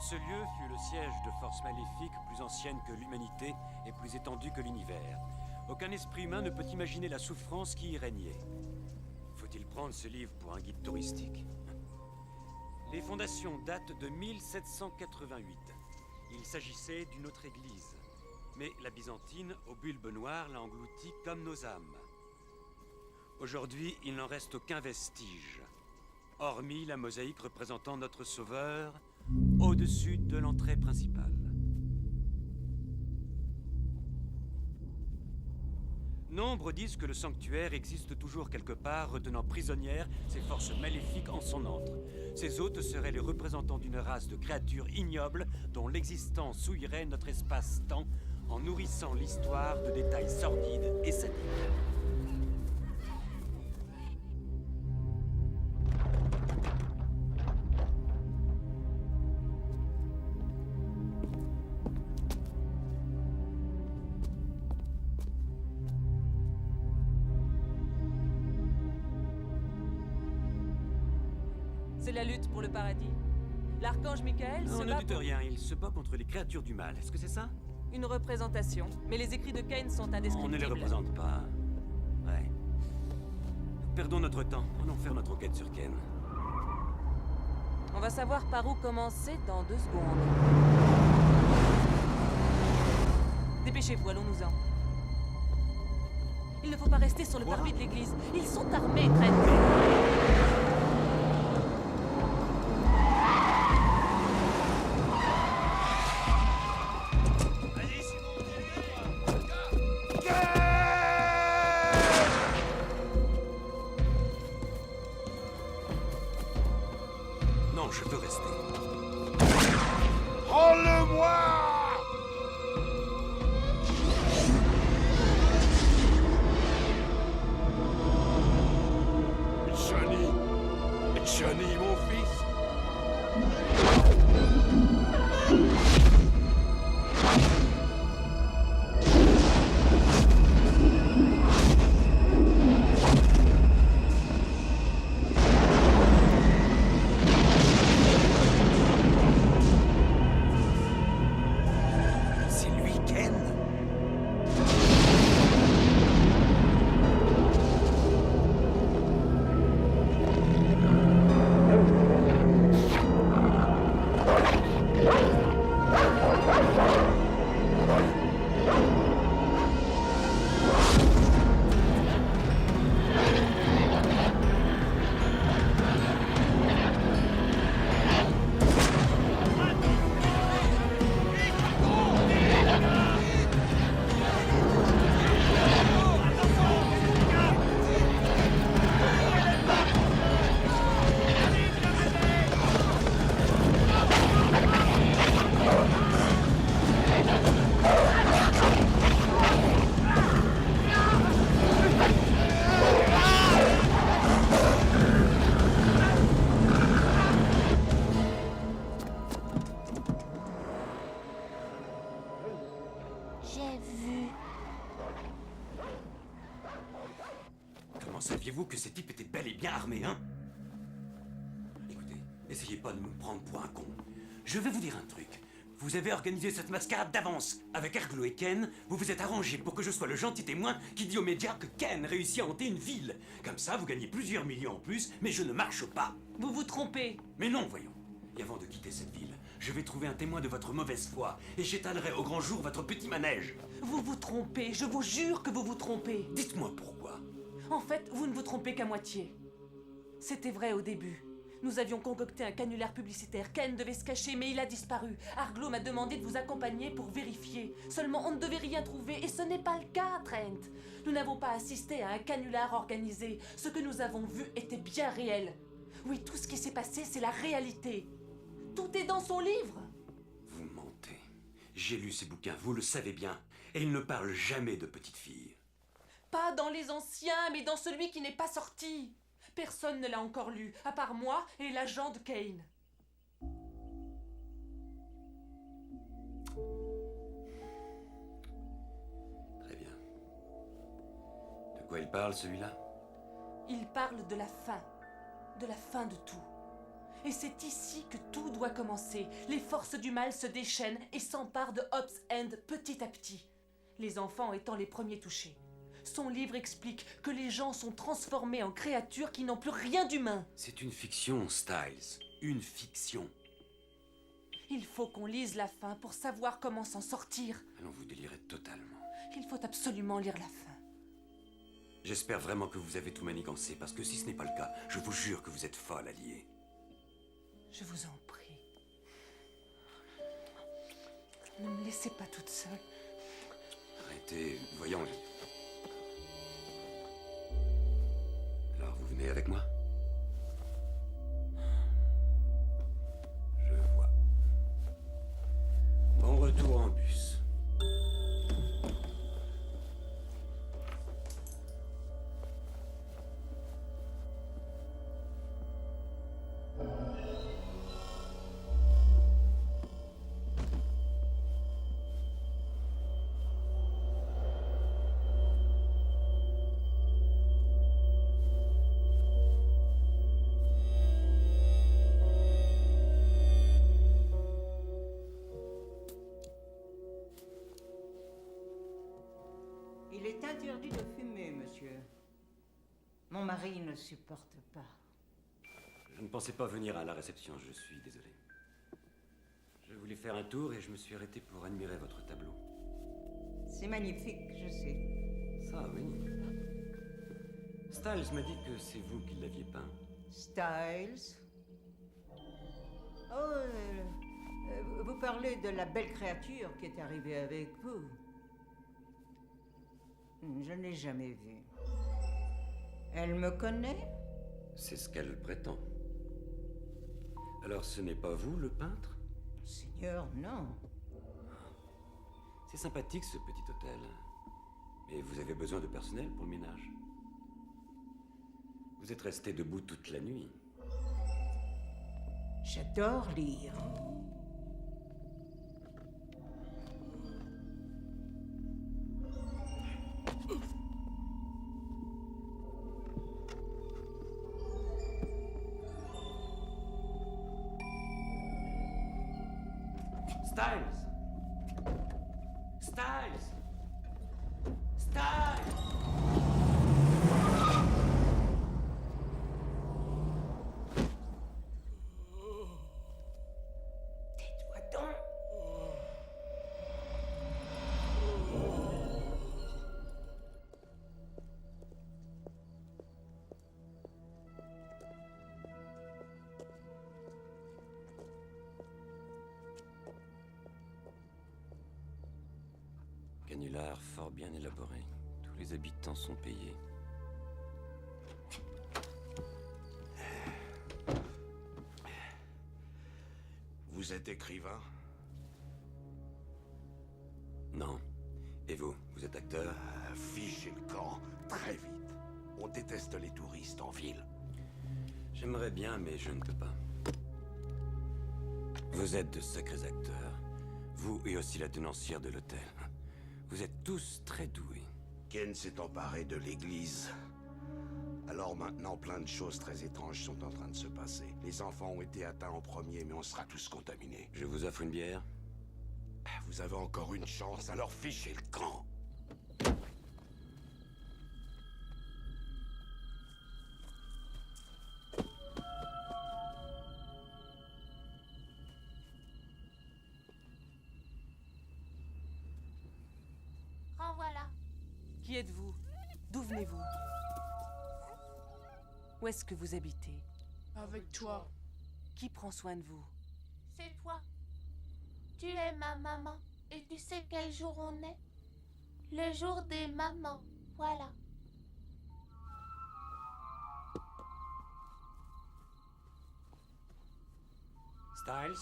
Ce lieu fut le siège de forces maléfiques plus anciennes que l'humanité et plus étendues que l'univers. Aucun esprit humain ne peut imaginer la souffrance qui y régnait. Faut-il prendre ce livre pour un guide touristique? Les fondations datent de 1788. Il s'agissait d'une autre église. Mais la byzantine, au bulbe noir, l'a engloutie comme nos âmes. Aujourd'hui, il n'en reste aucun vestige, hormis la mosaïque représentant notre Sauveur au-dessus de l'entrée principale. Nombre disent que le sanctuaire existe toujours quelque part, retenant prisonnières ces forces maléfiques en son antre. Ces hôtes seraient les représentants d'une race de créatures ignobles dont l'existence souillerait notre espace-temps en nourrissant l'histoire de détails sordides et sadiques. C'est la lutte pour le paradis. L'archange Michael se Non, ne bat dites pour... rien, il se bat contre les créatures du mal. Est-ce que c'est ça? Une représentation, mais les écrits de Cain sont indescriptibles. On ne les représente pas. Ouais. Perdons notre temps. Allons faire notre enquête sur Ken. On va savoir par où commencer dans 2 secondes. Dépêchez-vous, allons-nous-en. Il ne faut pas rester sur le parvis de l'église. Ils sont armés, Trent. Non, je veux rester. Rends-le-moi! Johnny! Johnny, mon fils! C'est lui, Ken. J'ai vu. Comment saviez-vous que ces types étaient bel et bien armés, hein? Écoutez, essayez pas de me prendre pour un con. Je vais vous dire un truc. Vous avez organisé cette mascarade d'avance. Avec Arglo et Ken, vous vous êtes arrangés pour que je sois le gentil témoin qui dit aux médias que Ken réussit à hanter une ville. Comme ça, vous gagnez plusieurs millions en plus, mais je ne marche pas. Vous vous trompez. Mais non, voyons. Et avant de quitter cette ville, je vais trouver un témoin de votre mauvaise foi et j'étalerai au grand jour votre petit manège. Vous vous trompez, je vous jure que vous vous trompez. Dites-moi pourquoi. En fait, vous ne vous trompez qu'à moitié. C'était vrai au début. Nous avions concocté un canulaire publicitaire. Ken devait se cacher, mais il a disparu. Arglo m'a demandé de vous accompagner pour vérifier. Seulement, on ne devait rien trouver, et ce n'est pas le cas, Trent. Nous n'avons pas assisté à un canular organisé. Ce que nous avons vu était bien réel. Oui, tout ce qui s'est passé, c'est la réalité. Tout est dans son livre. Vous mentez. J'ai lu ces bouquins, vous le savez bien. Et ils ne parlent jamais de petites filles. Pas dans les anciens, mais dans celui qui n'est pas sorti. Personne ne l'a encore lu, à part moi et l'agent de Kane. Très bien. De quoi il parle, celui-là? Il parle de la fin de tout. Et c'est ici que tout doit commencer. Les forces du mal se déchaînent et s'emparent de Hobbs End petit à petit, les enfants étant les premiers touchés. Son livre explique que les gens sont transformés en créatures qui n'ont plus rien d'humain. C'est une fiction, Styles. Une fiction. Il faut qu'on lise la fin pour savoir comment s'en sortir. Allons, vous délirez totalement. Il faut absolument lire la fin. J'espère vraiment que vous avez tout manigancé, parce que si ce n'est pas le cas, je vous jure que vous êtes folle, alliée. Je vous en prie. Ne me laissez pas toute seule. Arrêtez, voyons. Alors, vous venez avec moi? Je vois. Bon retour en bus. Il est interdit de fumer, monsieur. Mon mari ne supporte pas. Je ne pensais pas venir à la réception, je suis désolé. Je voulais faire un tour et je me suis arrêté pour admirer votre tableau. C'est magnifique, je sais. Ça, oui. Styles m'a dit que c'est vous qui l'aviez peint. Styles? Oh, vous parlez de la belle créature qui est arrivée avec vous. Je ne l'ai jamais vue. Elle me connaît? C'est ce qu'elle prétend. Alors ce n'est pas vous, le peintre? Seigneur, non. C'est sympathique, ce petit hôtel. Mais vous avez besoin de personnel pour le ménage. Vous êtes resté debout toute la nuit. J'adore lire. Styles! Styles! Styles! Tais-toi donc! Canular fort bien élaboré. Tous les habitants sont payés. Vous êtes écrivain? Non. Et vous, vous êtes acteur? Fichez le camp, très vite. On déteste les touristes en ville. J'aimerais bien, mais je ne peux pas. Vous êtes de sacrés acteurs. Vous et aussi la tenancière de l'hôtel. Vous êtes tous très doués. Ken s'est emparé de l'église. Alors maintenant, plein de choses très étranges sont en train de se passer. Les enfants ont été atteints en premier, mais on sera tous contaminés. Je vous offre une bière? Vous avez encore une chance, alors fichez le camp. Renvoilà. Qui êtes-vous? D'où venez-vous? Où est-ce que vous habitez? Avec toi. Qui prend soin de vous? C'est toi. Tu es ma maman. Et tu sais quel jour on est? Le jour des mamans. Voilà. Styles?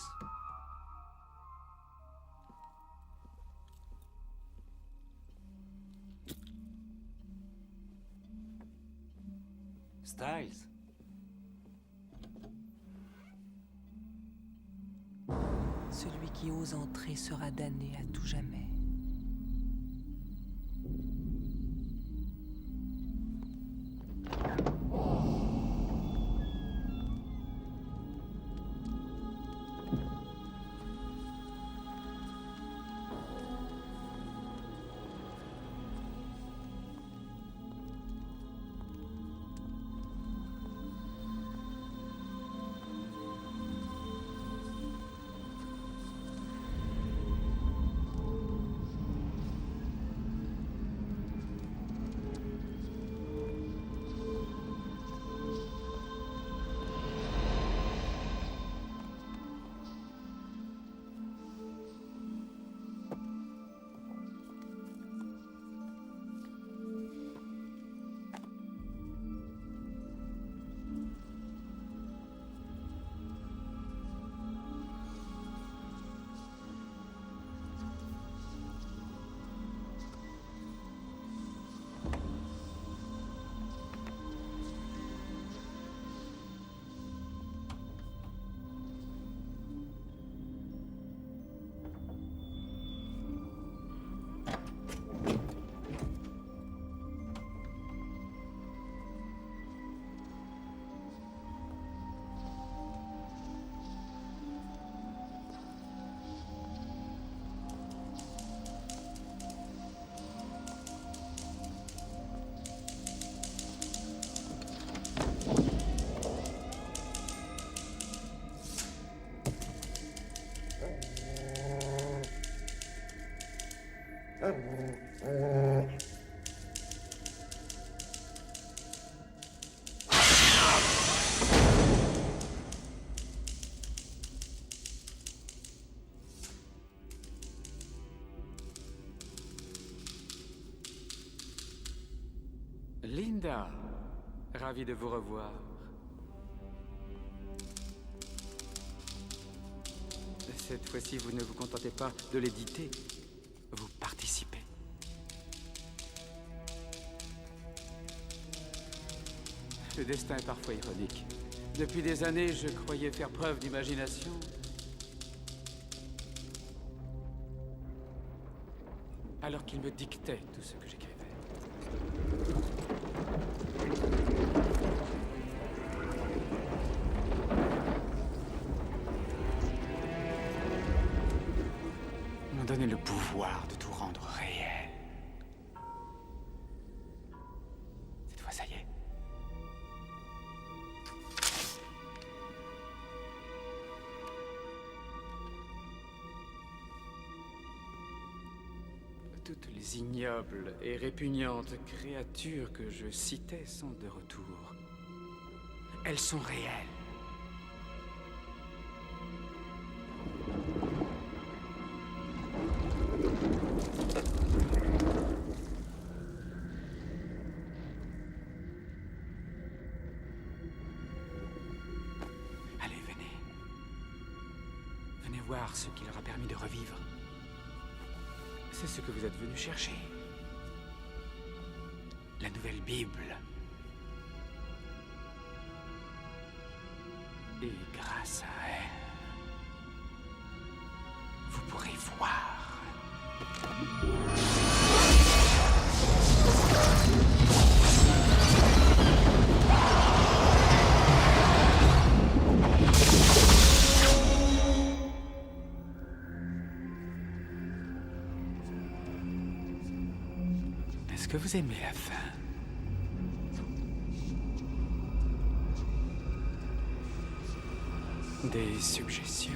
Styles? Celui qui ose entrer sera damné à tout jamais. Linda, ravi de vous revoir. Cette fois-ci, vous ne vous contentez pas de l'éditer, vous participez. Le destin est parfois ironique. Depuis des années, je croyais faire preuve d'imagination. Alors qu'il me dictait tout ce que j'écrivais. Ils m'ont donné le pouvoir de tout rendre réel. Cette fois, ça y est. Toutes les ignobles et répugnantes créatures que je citais sont de retour. Elles sont réelles. Allez, venez. Venez voir ce qui leur a permis de revivre. C'est ce que vous êtes venu chercher. La nouvelle Bible. Et grâce à elle, vous pourrez voir. que vous aimez la fin? Des suggestions?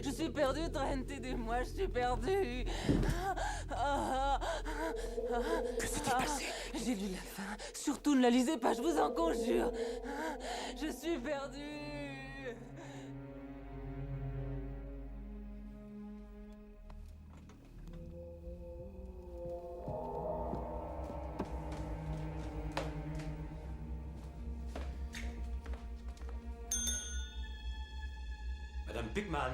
Je suis perdu, Trent, aidez-moi, je suis perdu. Que s'est-il passé? J'ai lu la fin. Surtout ne la lisez pas, je vous en conjure. Je suis perdu. Madame Pickman.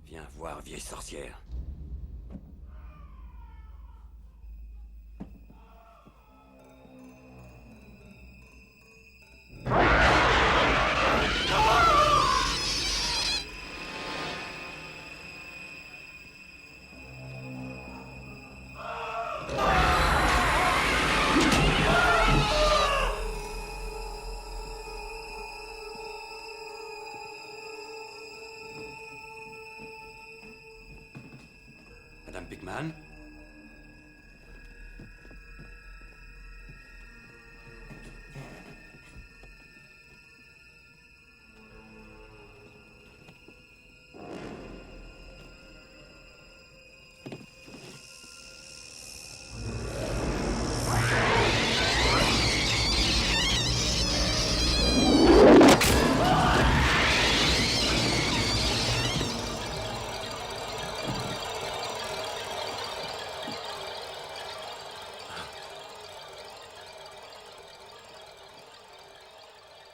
Viens voir, vieille sorcière. Madame Pickman?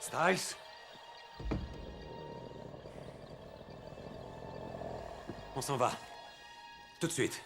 Styles? On s'en va. Tout de suite.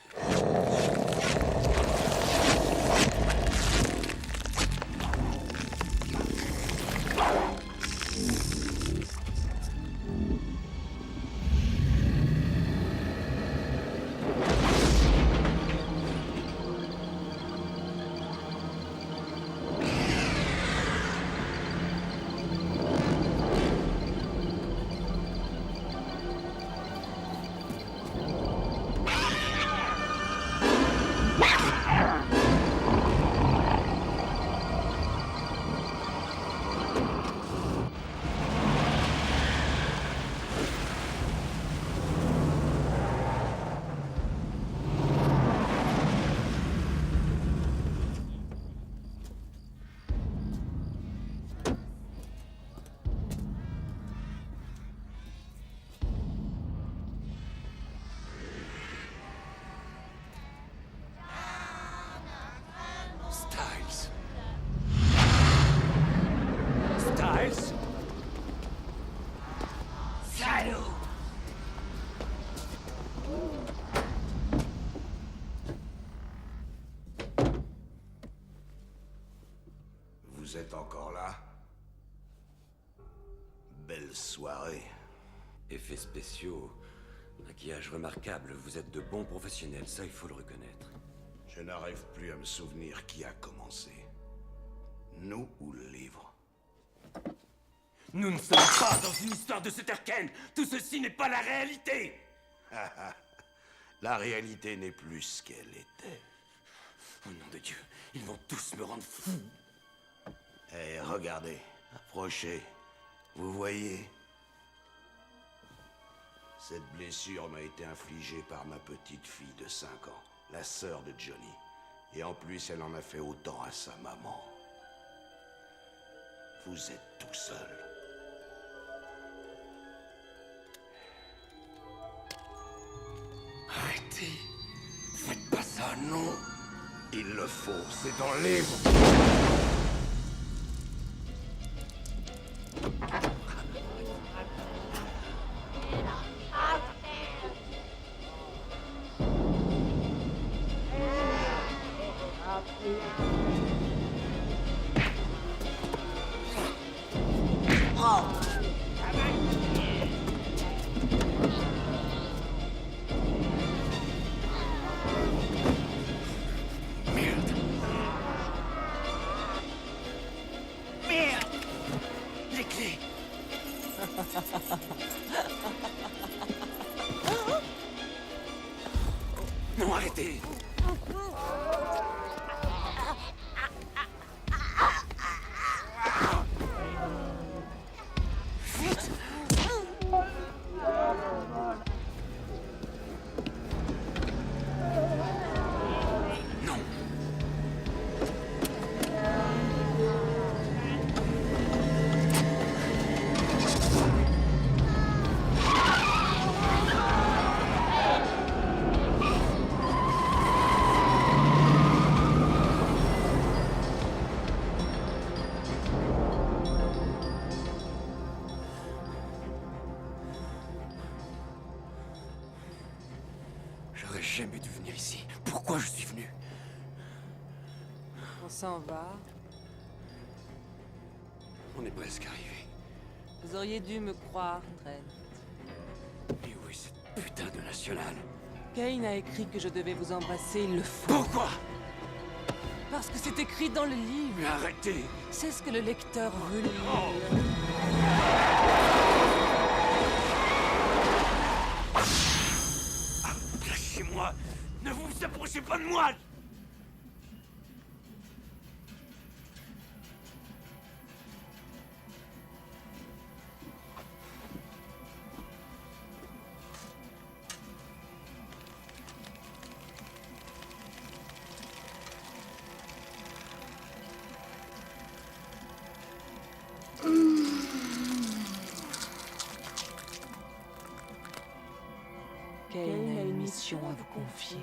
Styles. Styles? Salaud! Vous êtes encore là? Belle soirée. Effets spéciaux, maquillage remarquable, vous êtes de bons professionnels, ça il faut le reconnaître. Je n'arrive plus à me souvenir qui a commencé. Nous ou le livre? Nous ne sommes pas dans une histoire de Sutterken. Tout ceci n'est pas la réalité. La réalité n'est plus ce qu'elle était. Au nom de Dieu, ils vont tous me rendre fou. Eh, regardez, approchez. Vous voyez? Cette blessure m'a été infligée par ma petite fille de 5 ans, la sœur de Johnny. Et en plus, elle en a fait autant à sa maman. Vous êtes tout seul. Arrêtez. Faites pas ça, non. Il le faut, c'est dans le livre. Les clés. Non, arrêtez. J'aurais jamais dû venir ici. Pourquoi je suis venu? On s'en va. On est presque arrivé. Vous auriez dû me croire, Trent. Et où est cette putain de nationale? Kane a écrit que je devais vous embrasser, il le faut. Pourquoi? Parce que c'est écrit dans le livre. Mais arrêtez! C'est ce que le lecteur veut lire. Lâchez-moi! Ne vous approchez pas de moi! Kane a une mission à vous confier.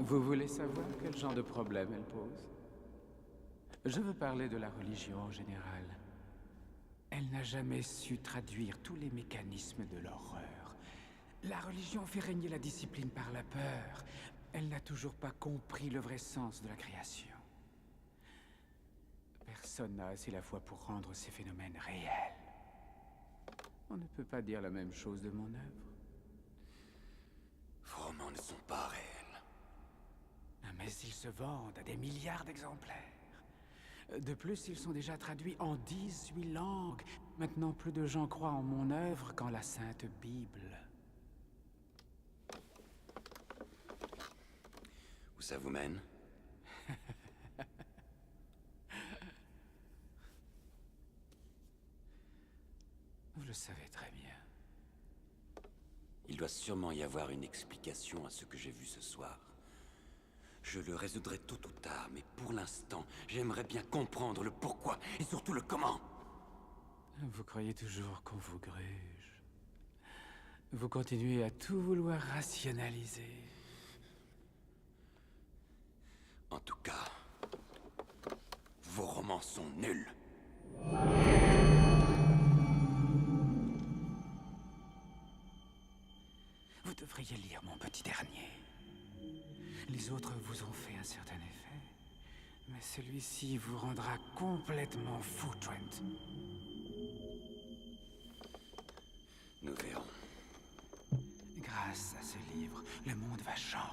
Vous voulez savoir quel genre de problème elle pose? Je veux parler de la religion en général. Elle n'a jamais su traduire tous les mécanismes de l'horreur. La religion fait régner la discipline par la peur. Elle n'a toujours pas compris le vrai sens de la création. Personne n'a assez la foi pour rendre ces phénomènes réels. On ne peut pas dire la même chose de mon œuvre. Vos romans ne sont pas réels. Mais ils se vendent à des milliards d'exemplaires. De plus, ils sont déjà traduits en 18 langues. Maintenant, plus de gens croient en mon œuvre qu'en la Sainte Bible. Où ça vous mène? Vous le savez très bien. Il doit sûrement y avoir une explication à ce que j'ai vu ce soir. Je le résoudrai tôt ou tard, mais pour l'instant, j'aimerais bien comprendre le pourquoi et surtout le comment. Vous croyez toujours qu'on vous gruge. Vous continuez à tout vouloir rationaliser. En tout cas, vos romans sont nuls. Vous devriez lire mon petit dernier. Les autres vous ont fait un certain effet, mais celui-ci vous rendra complètement fou, Trent. Nous verrons. Grâce à ce livre, le monde va changer.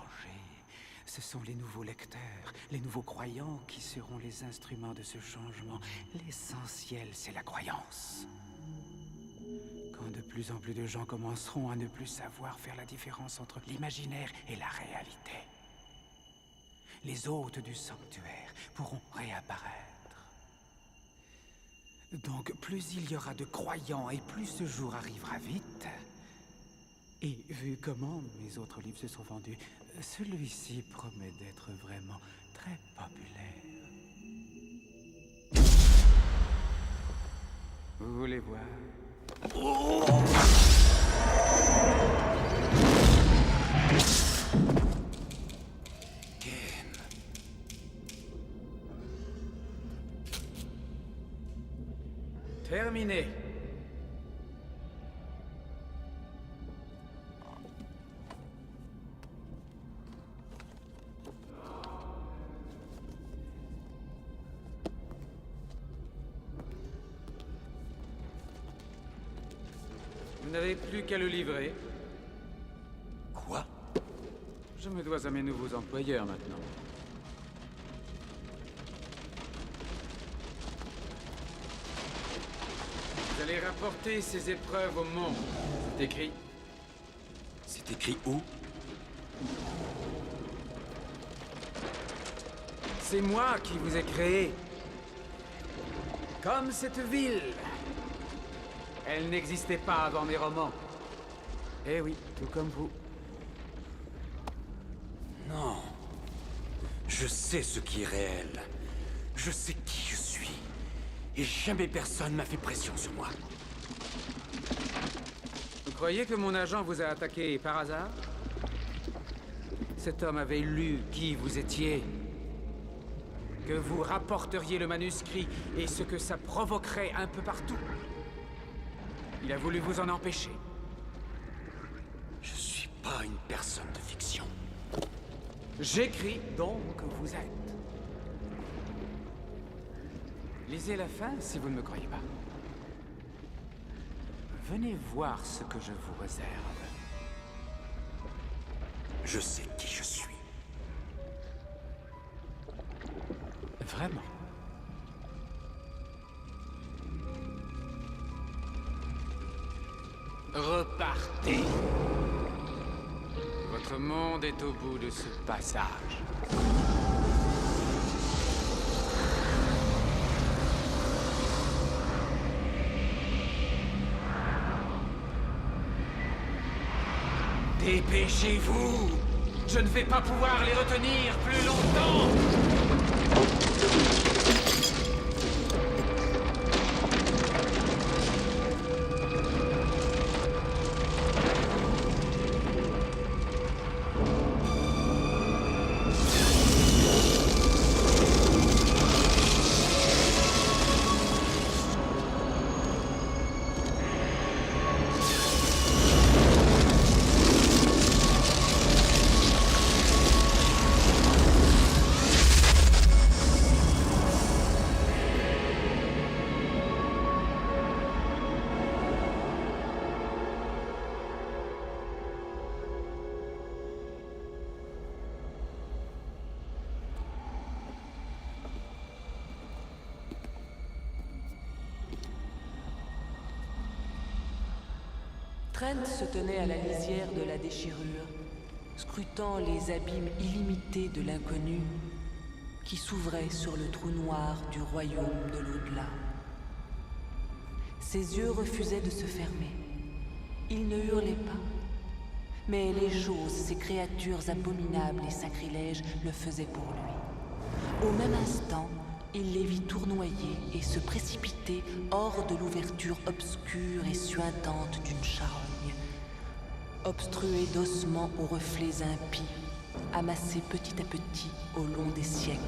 Ce sont les nouveaux lecteurs, les nouveaux croyants qui seront les instruments de ce changement. L'essentiel, c'est la croyance. Quand de plus en plus de gens commenceront à ne plus savoir faire la différence entre l'imaginaire et la réalité, les hôtes du sanctuaire pourront réapparaître. Donc, plus il y aura de croyants et plus ce jour arrivera vite. Et vu comment mes autres livres se sont vendus, celui-ci promet d'être vraiment très populaire. Vous voulez voir? Terminé. Vous n'avez plus qu'à le livrer. Quoi? Je me dois à mes nouveaux employeurs maintenant. Vous allez rapporter ces épreuves au monde. C'est écrit. C'est écrit où? C'est moi qui vous ai créé. Comme cette ville. Elle n'existait pas avant mes romans. Eh oui, tout comme vous. Non. Je sais ce qui est réel. Je sais qui je suis. Et jamais personne m'a fait pression sur moi. Vous croyez que mon agent vous a attaqué par hasard? Cet homme avait lu qui vous étiez. Que vous rapporteriez le manuscrit et ce que ça provoquerait un peu partout. Il a voulu vous en empêcher. Je suis pas une personne de fiction. J'écris donc vous êtes. Lisez la fin si vous ne me croyez pas. Venez voir ce que je vous réserve. Je sais qui je suis. Vraiment. Repartez. Votre monde est au bout de ce passage. Dépêchez-vous! Je ne vais pas pouvoir les retenir plus longtemps! Trent se tenait à la lisière de la déchirure, scrutant les abîmes illimités de l'inconnu qui s'ouvraient sur le trou noir du royaume de l'au-delà. Ses yeux refusaient de se fermer. Il ne hurlait pas. Mais les choses, ces créatures abominables et sacrilèges, le faisaient pour lui. Au même instant, il les vit tournoyer et se précipiter hors de l'ouverture obscure et suintante d'une charogne, obstruée d'ossements aux reflets impies, amassés petit à petit au long des siècles.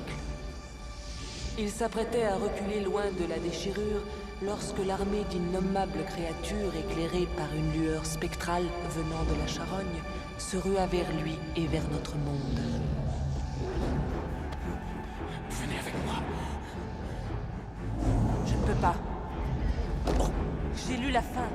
Il s'apprêtait à reculer loin de la déchirure lorsque l'armée d'innommables créatures éclairées par une lueur spectrale venant de la charogne se rua vers lui et vers notre monde. Venez avec moi. Je ne peux pas. J'ai lu la fin.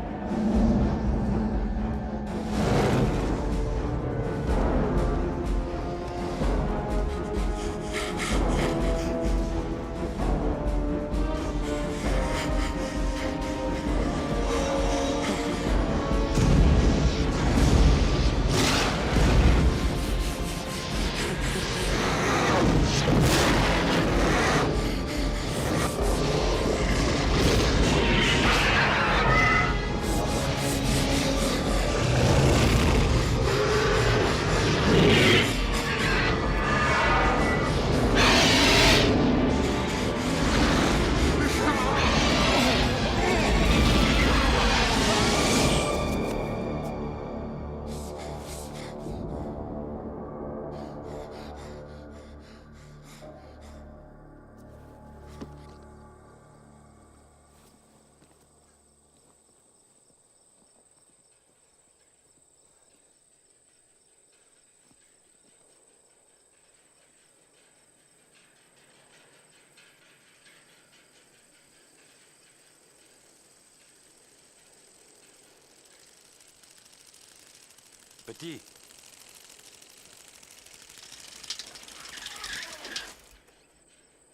Petit.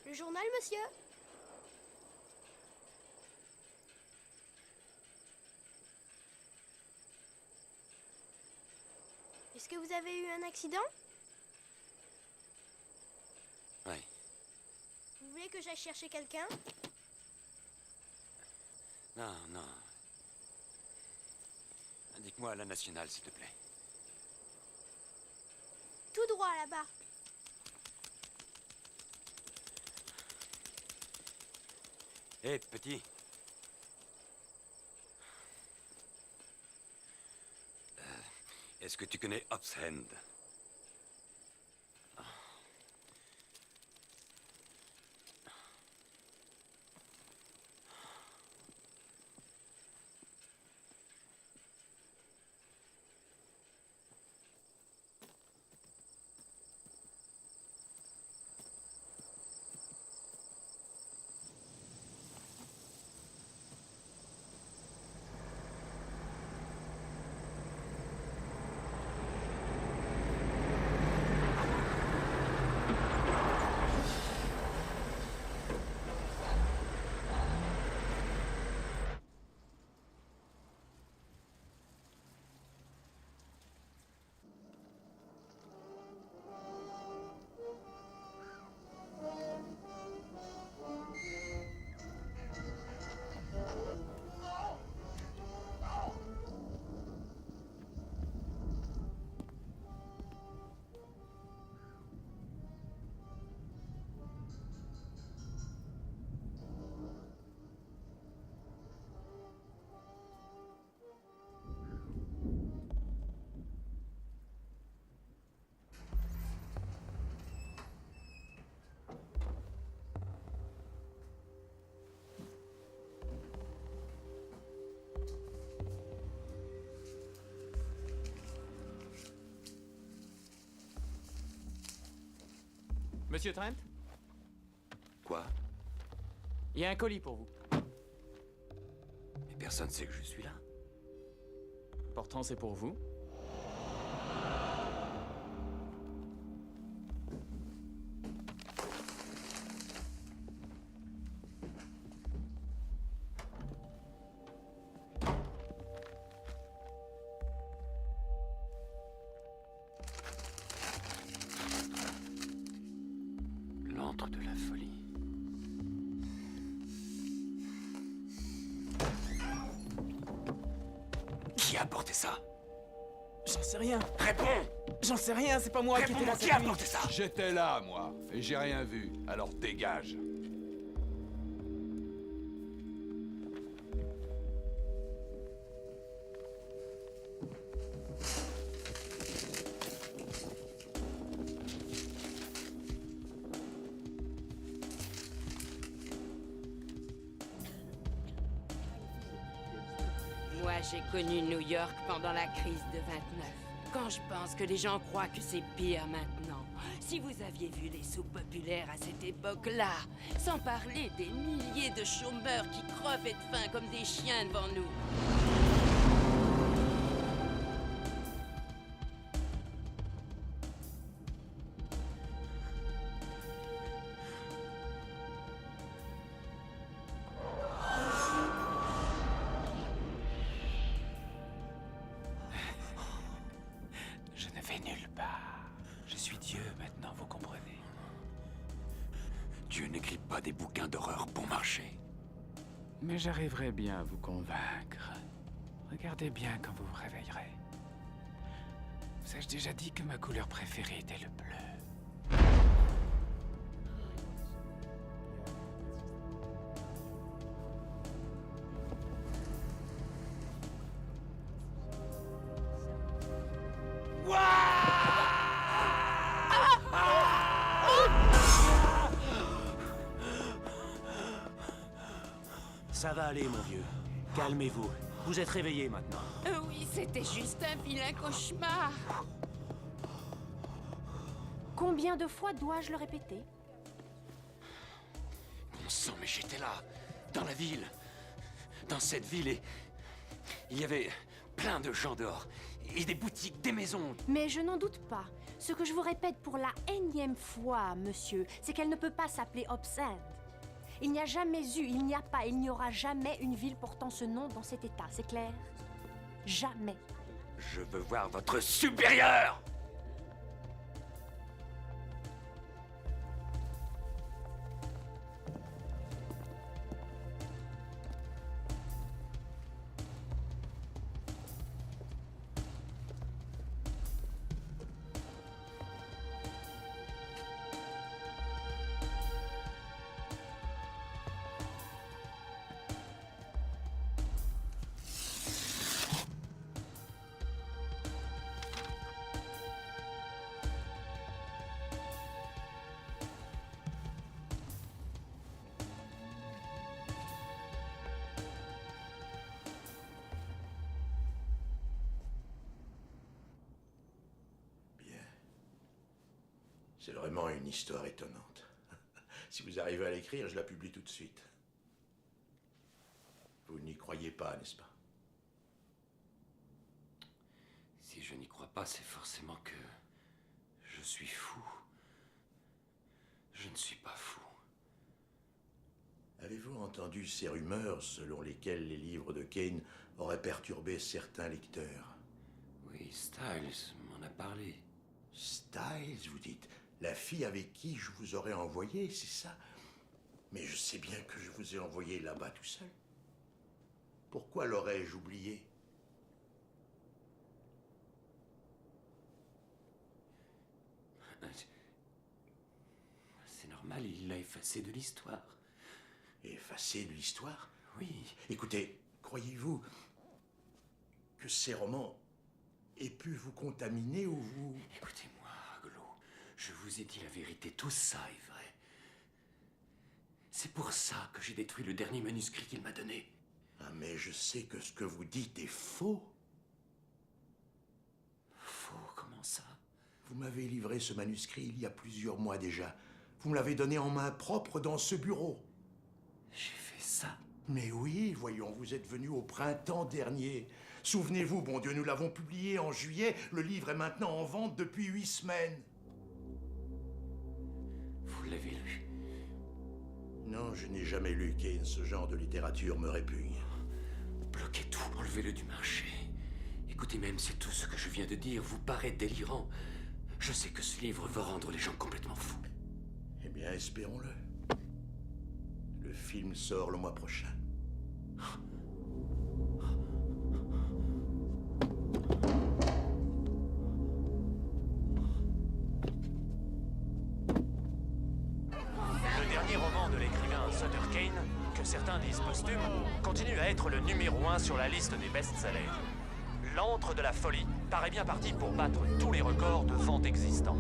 Le journal, monsieur? Est-ce que vous avez eu un accident? Oui. Vous voulez que j'aille chercher quelqu'un? Non, non. Indique-moi à la nationale, s'il te plaît. Tout droit là-bas. Hé, petit. Est-ce que tu connais Hobbs End? Monsieur Trent? Quoi? Il y a un colis pour vous. Mais personne ne sait que je suis là. Pourtant, c'est pour vous. Qui a apporté ça? J'en sais rien. Réponds! J'en sais rien, c'est pas moi qui étais là Qui cette a nuit. apporté ça? J'étais là, moi, et j'ai rien vu. Alors dégage. Moi, j'ai connu New York pendant la crise de 29. Quand je pense que les gens croient que c'est pire maintenant. Si vous aviez vu les soupes populaires à cette époque-là, sans parler des milliers de chômeurs qui crevaient de faim comme des chiens devant nous. Je ne vais nulle part. Je suis Dieu maintenant, vous comprenez? Dieu n'écrit pas des bouquins d'horreur bon marché. Mais j'arriverai bien à vous convaincre. Regardez bien quand vous vous réveillerez. Vous ai-je déjà dit que ma couleur préférée était le bleu? Ça va aller, mon vieux. Calmez-vous. Vous êtes réveillé maintenant. Oui, c'était juste un vilain cauchemar. Combien de fois dois-je le répéter? Bon sang, mais j'étais là, dans la ville. Dans cette ville, et il y avait plein de gens dehors. Et des boutiques, des maisons. Mais je n'en doute pas. Ce que je vous répète pour la énième fois, monsieur, c'est qu'elle ne peut pas s'appeler Obscene. Il n'y a jamais eu, il n'y a pas, il n'y aura jamais une ville portant ce nom dans cet état, c'est clair? Jamais. Je veux voir votre supérieur! C'est vraiment une histoire étonnante. Si vous arrivez à l'écrire, je la publie tout de suite. Vous n'y croyez pas, n'est-ce pas? Si je n'y crois pas, c'est forcément que je suis fou. Je ne suis pas fou. Avez-vous entendu ces rumeurs selon lesquelles les livres de Kane auraient perturbé certains lecteurs? Oui, Styles m'en a parlé. Styles, vous dites? La fille avec qui je vous aurais envoyé, c'est ça? Mais je sais bien que je vous ai envoyé là-bas tout seul. Pourquoi l'aurais-je oublié? C'est normal, il l'a effacé de l'histoire. Effacé de l'histoire? Oui. Écoutez, croyez-vous que ces romans aient pu vous contaminer ou vous... Écoutez-moi, Aglo, je vous ai dit la vérité, tout ça est vrai. C'est pour ça que j'ai détruit le dernier manuscrit qu'il m'a donné. Ah, mais je sais que ce que vous dites est faux. Faux, comment ça? Vous m'avez livré ce manuscrit il y a plusieurs mois déjà. Vous me l'avez donné en main propre dans ce bureau. J'ai fait ça? Mais oui, voyons, vous êtes venu au printemps dernier. Souvenez-vous, bon Dieu, nous l'avons publié en juillet. Le livre est maintenant en vente depuis 8 semaines. Vous l'avez lu? Non, je n'ai jamais lu Kane. Ce genre de littérature me répugne. Bloquez tout, enlevez-le du marché. Écoutez, même si tout ce que je viens de dire vous paraît délirant, je sais que ce livre va rendre les gens complètement fous. Eh bien, espérons-le. Le film sort le mois prochain. que certains disent posthume, continue à être le numéro 1 sur la liste des best-sellers. L'antre de la folie paraît bien parti pour battre tous les records de vente existants.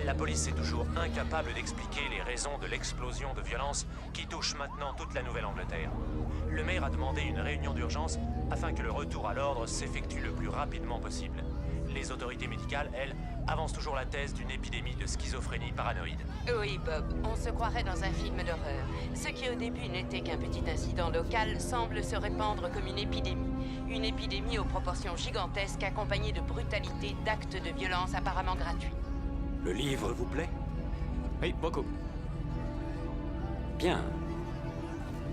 La police est toujours incapable d'expliquer les raisons de l'explosion de violence qui touche maintenant toute la Nouvelle-Angleterre. Le maire a demandé une réunion d'urgence afin que le retour à l'ordre s'effectue le plus rapidement possible. Les autorités médicales, elles, avancent toujours la thèse d'une épidémie de schizophrénie paranoïde. Oui, Bob, on se croirait dans un film d'horreur. Ce qui au début n'était qu'un petit incident local semble se répandre comme une épidémie. Une épidémie aux proportions gigantesques accompagnée de brutalité, d'actes de violence apparemment gratuits. Le livre vous plaît? Oui, beaucoup. Bien.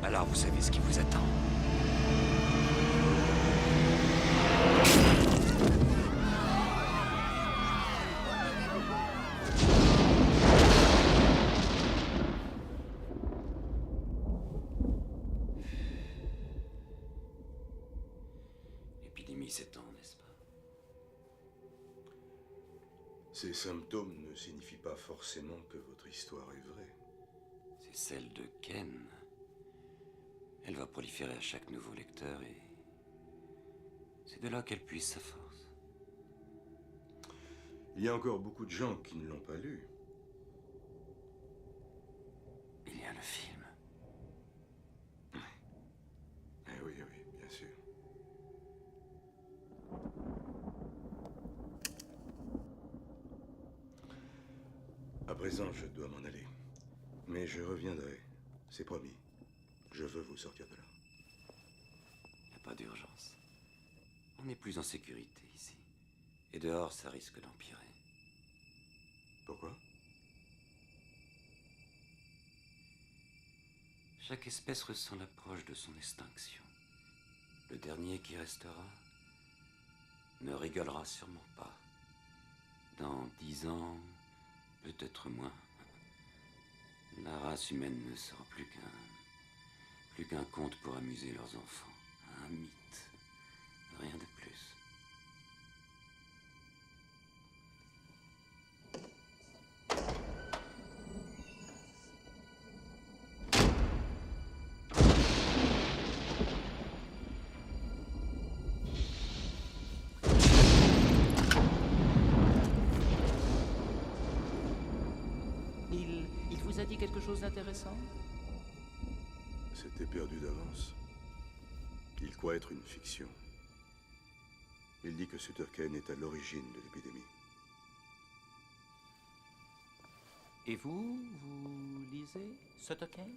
Alors vous savez ce qui vous attend. L'épidémie s'étend, n'est-ce pas? Ces symptômes ne signifient pas forcément que votre histoire est vraie. C'est celle de Ken. Elle va proliférer à chaque nouveau lecteur et c'est de là qu'elle puise sa force. Il y a encore beaucoup de gens qui ne l'ont pas lu. Il y a le film. Eh oui, oui, bien sûr. À présent, je dois m'en aller. Mais je reviendrai, c'est promis. Je veux vous sortir de là. Il n'y a pas d'urgence. On n'est plus en sécurité ici. Et dehors, ça risque d'empirer. Pourquoi? Chaque espèce ressent l'approche de son extinction. Le dernier qui restera ne rigolera sûrement pas. Dans 10 ans, peut-être moins. La race humaine ne sera plus qu'un conte pour amuser leurs enfants. Un mythe. Rien de plus. Il vous a dit quelque chose d'intéressant? C'était perdu d'avance. Il croit être une fiction. Il dit que Sutter Kane est à l'origine de l'épidémie. Et vous lisez Sutter Kane?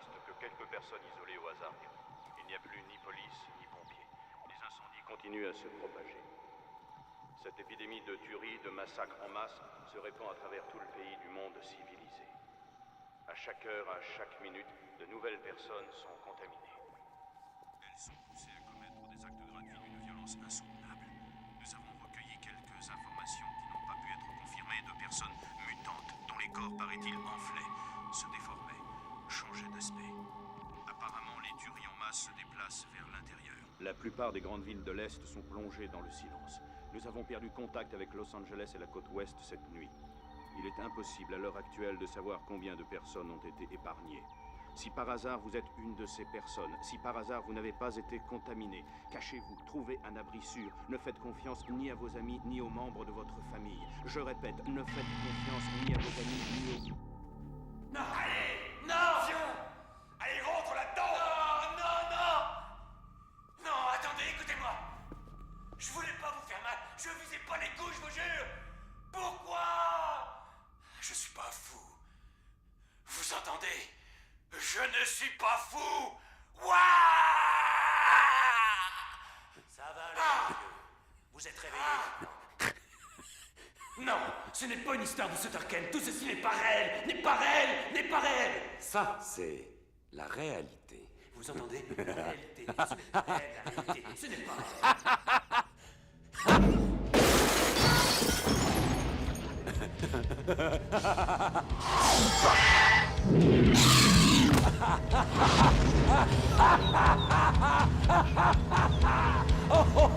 reste que quelques personnes isolées au hasard. Il n'y a plus ni police, ni pompiers. Les incendies continuent à se propager. Cette épidémie de tuerie, de massacres en masse, se répand à travers tout le pays du monde civilisé. À chaque heure, à chaque minute, de nouvelles personnes sont contaminées. Elles sont poussées à commettre des actes gratuits d'une violence insoutenable. Nous avons recueilli quelques informations qui n'ont pas pu être confirmées de personnes mutantes dont les corps, paraît-il, enflaient, se déformaient, changeaient d'aspect. Apparemment, les tueries en masse se déplacent vers l'intérieur. La plupart des grandes villes de l'Est sont plongées dans le silence. Nous avons perdu contact avec Los Angeles et la côte ouest cette nuit. Il est impossible à l'heure actuelle de savoir combien de personnes ont été épargnées. Si par hasard vous êtes une de ces personnes, si par hasard vous n'avez pas été contaminé, cachez-vous, trouvez un abri sûr. Ne faites confiance ni à vos amis ni aux membres de votre famille. Je répète, ne faites confiance ni à vos amis ni aux... Non, allez, non! Allez, rentre là-dedans! Non, attendez, écoutez-moi! Je voulais pas vous faire mal, je visais pas les coups, je vous jure! Pourquoi? Je suis pas fou. Vous entendez? Je ne suis pas fou! Ouah! Ça va, le vieux. Vous êtes réveillé. Non, ce n'est pas une histoire de Sutter Kent, tout ceci n'est pas réel, n'est pas réel, n'est pas réel! Ça, c'est la réalité. Vous entendez? La réalité, ce n'est pas réel, la réalité, ce n'est pas réel. Oh, oh,